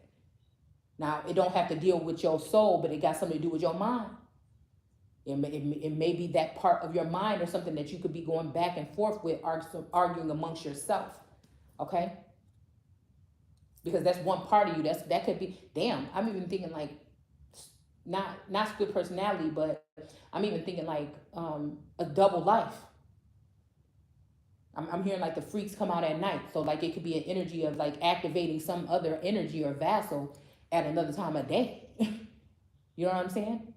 Now, it don't have to deal with your soul, but it got something to do with your mind. It may be that part of your mind or something that you could be going back and forth with, arguing amongst yourself, okay? Because that's one part of you. That could be, damn, I'm even thinking like, not split personality, but I'm even thinking like a double life. I'm hearing like the freaks come out at night. So like it could be an energy of like activating some other energy or vassal at another time of day. You know what I'm saying?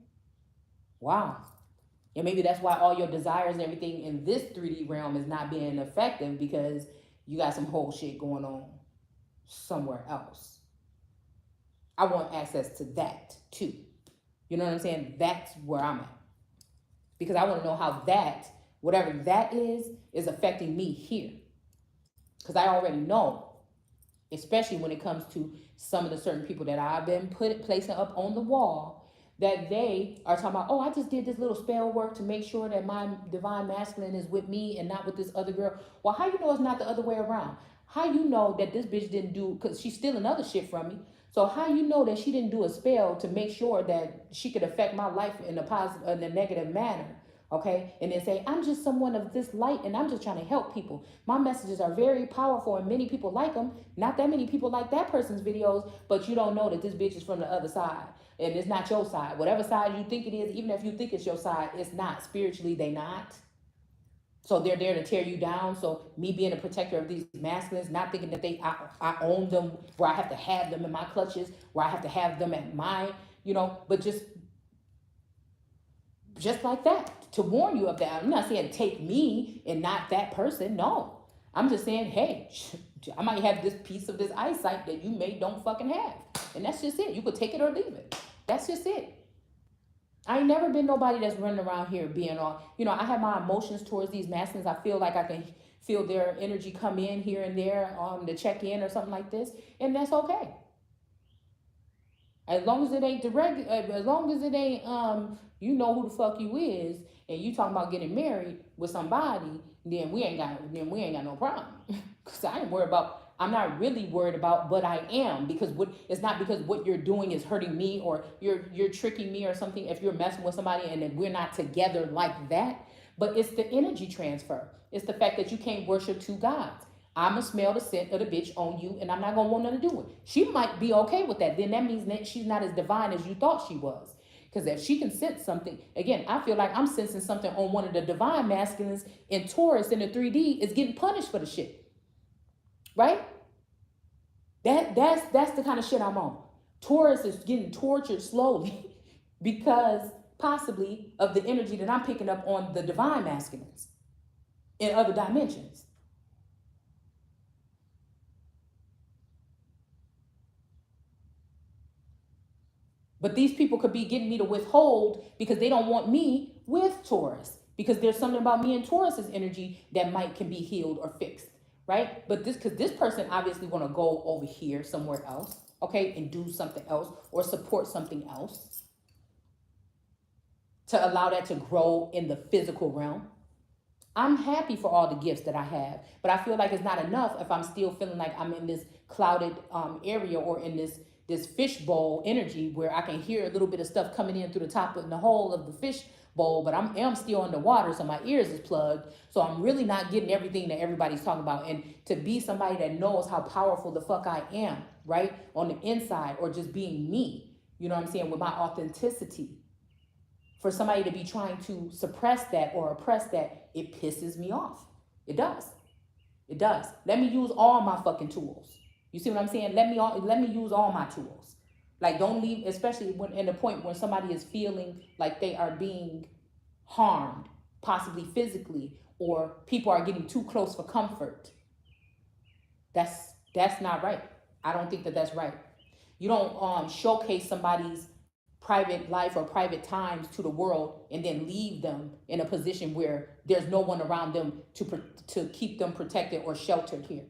Wow. And maybe that's why all your desires and everything in this 3D realm is not being effective, because you got some whole shit going on somewhere else. I want access to that too. You know what I'm saying? That's where I'm at. Because I want to know how that, whatever that is affecting me here. Because I already know, especially when it comes to some of the certain people that I've been placing up on the wall, that they are talking about, oh, I just did this little spell work to make sure that my divine masculine is with me and not with this other girl. Well, how you know it's not the other way around? How you know that this bitch didn't do, because she's stealing other shit from me. So how you know that she didn't do a spell to make sure that she could affect my life in a positive, in a negative manner? Okay, and then say, I'm just someone of this light and I'm just trying to help people. My messages are very powerful and many people like them. Not that many people like that person's videos, but you don't know that this bitch is from the other side. And it's not your side. Whatever side you think it is, even if you think it's your side, it's not. Spiritually, they not. So they're there to tear you down. So me being a protector of these masculines, not thinking that I own them, where I have to have them in my clutches, where I have to have them at mine, you know, but just like that, to warn you of that. I'm not saying take me and not that person. No, I'm just saying, hey, I might have this piece of this eyesight that you don't fucking have. And that's just it. You could take it or leave it. That's just it. I ain't never been nobody that's running around here being all, you know, I have my emotions towards these masculines. I feel like I can feel their energy come in here and there to check in or something like this. And that's okay. As long as it ain't direct, as long as it ain't, you know who the fuck you is, and you talking about getting married with somebody, then we ain't got no problem. Cause I'm not really worried about, but I am, because it's not because what you're doing is hurting me or you're tricking me or something. If you're messing with somebody and then we're not together like that, but it's the energy transfer. It's the fact that you can't worship two gods. I'm going to smell the scent of the bitch on you, and I'm not going to want nothing to do with it. She might be okay with that. Then that means that she's not as divine as you thought she was. Because if she can sense something, again, I feel like I'm sensing something on one of the divine masculines in Taurus in the 3D is getting punished for the shit. Right? That's the kind of shit I'm on. Taurus is getting tortured slowly because possibly of the energy that I'm picking up on the divine masculines in other dimensions. But these people could be getting me to withhold because they don't want me with Taurus, because there's something about me and Taurus's energy that can be healed or fixed, right? But because this person obviously want to go over here somewhere else, okay, and do something else or support something else to allow that to grow in the physical realm. I'm happy for all the gifts that I have, but I feel like it's not enough if I'm still feeling like I'm in this clouded area or in this this fishbowl energy where I can hear a little bit of stuff coming in through the top of the hole of the fish bowl, but I'm still underwater, so my ears is plugged. So I'm really not getting everything that everybody's talking about. And to be somebody that knows how powerful the fuck I am, right, on the inside, or just being me, you know what I'm saying, with my authenticity, for somebody to be trying to suppress that or oppress that, it pisses me off. It does. It does. Let me use all my fucking tools. You see what I'm saying? Let me use all my tools. Like, don't leave, especially when in the point where somebody is feeling like they are being harmed, possibly physically, or people are getting too close for comfort. That's not right. I don't think that that's right. You don't showcase somebody's private life or private times to the world and then leave them in a position where there's no one around them to keep them protected or sheltered here.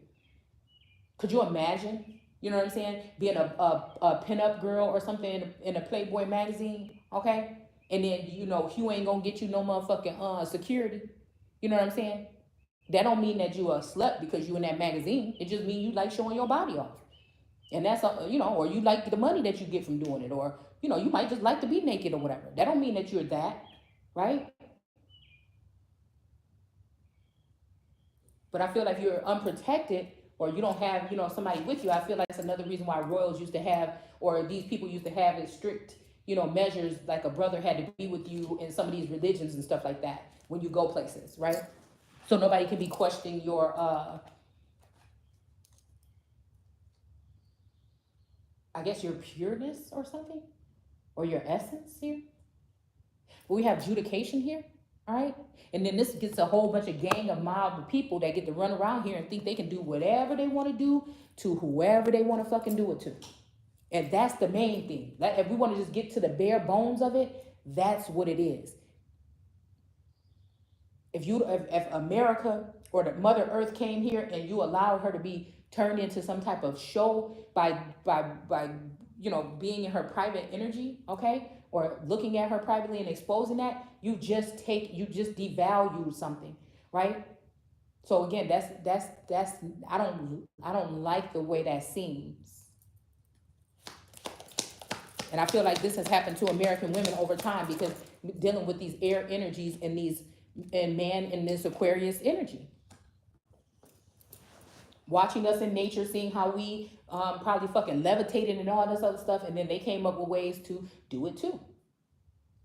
Could you imagine? You know what I'm saying? Being a pinup girl or something in a Playboy magazine, okay? And then, you know, Hugh ain't gonna get you no motherfucking security. You know what I'm saying? That don't mean that you a slut because you in that magazine. It just means you like showing your body off. And that's, you know, or you like the money that you get from doing it. Or, you know, you might just like to be naked or whatever. That don't mean that you're that, right? But I feel like you're unprotected, or you don't have, you know, somebody with you. I feel like that's another reason why royals used to have, or these people used to have as strict, you know, measures, like a brother had to be with you in some of these religions and stuff like that when you go places, right? So nobody can be questioning your, I guess your pureness or something, or your essence here. But we have adjudication here, all right? And then this gets a whole bunch of gang of mob of people that get to run around here and think they can do whatever they want to do to whoever they want to fucking do it to. And that's the main thing. Like, if we want to just get to the bare bones of it, that's what it is. If America or the Mother Earth came here and you allowed her to be turned into some type of show by you know, being in her private energy, okay, or looking at her privately and exposing that, you just devalue something, right? So again, that's I don't like the way that seems. And I feel like this has happened to American women over time, because dealing with these air energies and man in this Aquarius energy. Watching us in nature, seeing how we probably fucking levitated and all this other stuff, and then they came up with ways to do it too.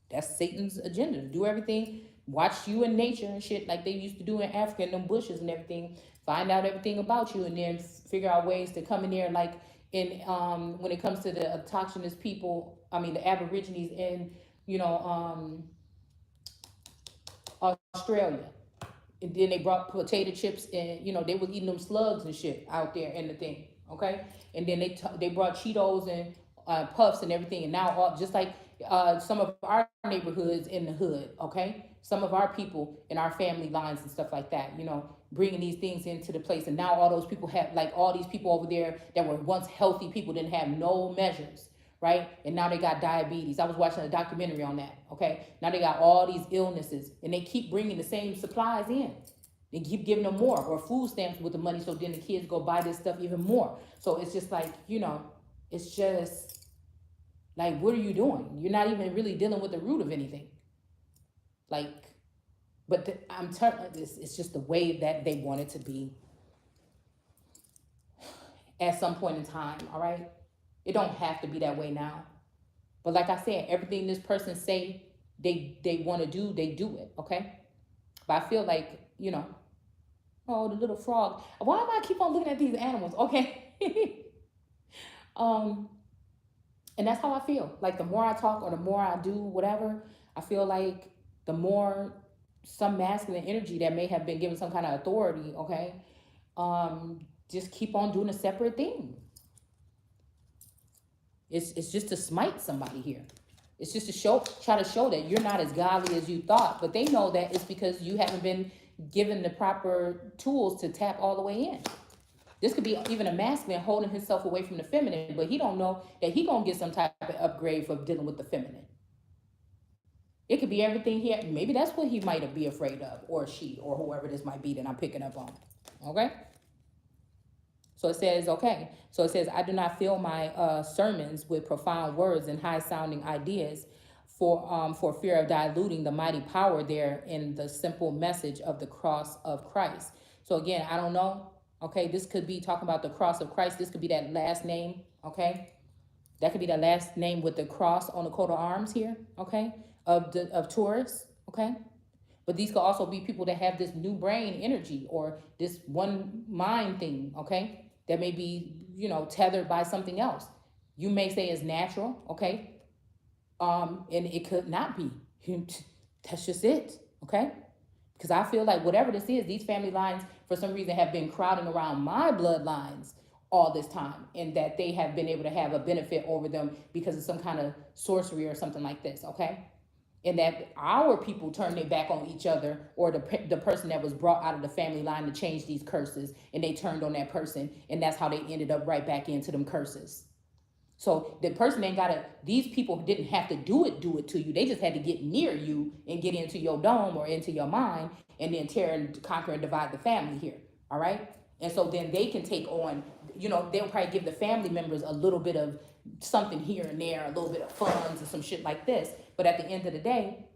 That's Satan's agenda, to do everything. Watch you in nature and shit like they used to do in Africa in them bushes and everything. Find out everything about you, and then figure out ways to come in there, like in when it comes to the autochthonous people, I mean the Aborigines in, you know, Australia. And then they brought potato chips, and, you know, they were eating them slugs and shit out there in the thing, okay? And then they brought Cheetos and puffs and everything, and now all, just like some of our neighborhoods in the hood, okay? Some of our people in our family lines and stuff like that, you know, bringing these things into the place, and now all those people have, like, all these people over there that were once healthy people didn't have no measures, right? And now they got diabetes. I was watching a documentary on that, okay? Now they got all these illnesses, and they keep bringing the same supplies in. They keep giving them more, or food stamps with the money, so then the kids go buy this stuff even more. So it's just like, you know, it's just like, what are you doing? You're not even really dealing with the root of anything. Like, but I'm telling you, it's just the way that they want it to be at some point in time, all right? It don't have to be that way now. But like I said, everything this person say they want to do, they do it, okay? But I feel like, you know, oh, the little frog. Why am I keep on looking at these animals? Okay. And that's how I feel. Like, the more I talk or the more I do whatever, I feel like the more some masculine energy that may have been given some kind of authority, okay, just keep on doing a separate thing. It's just to smite somebody here. It's just to try to show that you're not as godly as you thought. But they know that it's because you haven't been given the proper tools to tap all the way in. This could be even a masculine holding himself away from the feminine, but he don't know that he gonna get some type of upgrade for dealing with the feminine. It could be everything here. Maybe that's what he might be afraid of, or she, or whoever this might be that I'm picking up on. Okay? So it says, okay. So it says, I do not fill my sermons with profound words and high-sounding ideas for fear of diluting the mighty power there in the simple message of the cross of Christ. So again, I don't know. Okay, this could be talking about the cross of Christ. This could be that last name. Okay, that could be the last name with the cross on the coat of arms here. Okay, of Taurus. Okay. But these could also be people that have this new brain energy or this one mind thing, okay? That may be, you know, tethered by something else. You may say it's natural, okay? And it could not be. That's just it, okay? Because I feel like whatever this is, these family lines, for some reason, have been crowding around my bloodlines all this time, and that they have been able to have a benefit over them because of some kind of sorcery or something like this, okay? And that our people turn their back on each other, or the person that was brought out of the family line to change these curses, and they turned on that person, and that's how they ended up right back into them curses. So the person ain't gotta, these people didn't have to do it to you. They just had to get near you and get into your dome or into your mind, and then tear and conquer and divide the family here, all right? And so then they can take on, you know, they'll probably give the family members a little bit of something here and there, a little bit of funds or some shit like this. But at the end of the day,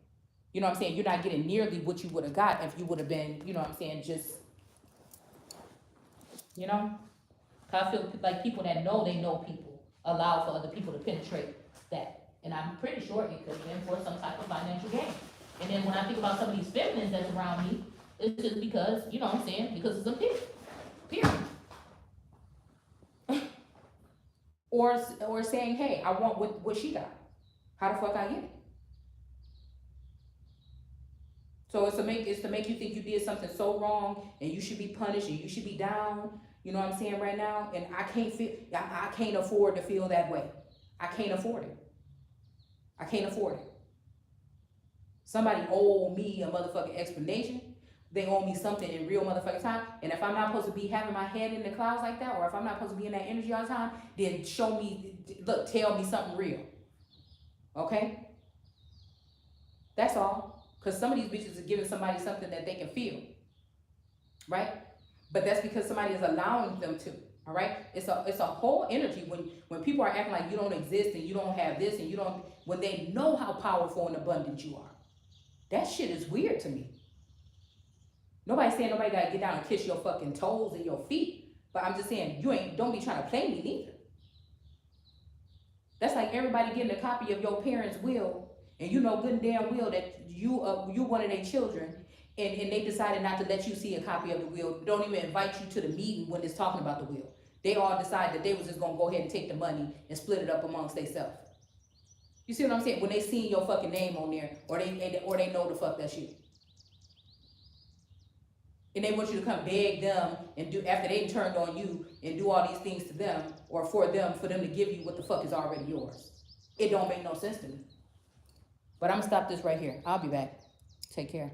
you know what I'm saying, you're not getting nearly what you would have got if you would have been, you know what I'm saying, just, you know? I feel like people that know they know people allow for other people to penetrate that. And I'm pretty sure it could have been for some type of financial gain. And then when I think about some of these feminines that's around me, it's just because, you know what I'm saying, because of some people. Period. Or saying, hey, I want what she got. How the fuck I get it? So it's to make you think you did something so wrong and you should be punished and you should be down. You know what I'm saying right now? And I can't afford to feel that way. I can't afford it. I can't afford it. Somebody owe me a motherfucking explanation. They owe me something in real motherfucking time. And if I'm not supposed to be having my head in the clouds like that, or if I'm not supposed to be in that energy all the time, then show me, look, tell me something real. Okay? That's all. Because some of these bitches are giving somebody something that they can feel. Right? But that's because somebody is allowing them to. All right? It's a whole energy when people are acting like you don't exist and you don't have this and you don't, when they know how powerful and abundant you are. That shit is weird to me. Nobody's saying nobody gotta get down and kiss your fucking toes and your feet. But I'm just saying, don't be trying to play me neither. That's like everybody getting a copy of your parents' will, and you know good and damn well that you one of their children, and they decided not to let you see a copy of the will, don't even invite you to the meeting when it's talking about the will. They all decided that they was just gonna go ahead and take the money and split it up amongst themselves. You see what I'm saying? When they seen your fucking name on there, or they know the fuck that shit. And they want you to come beg them and do, after they turned on you, and do all these things to them or for them to give you what the fuck is already yours. It don't make no sense to me. But I'm gonna stop this right here. I'll be back. Take care.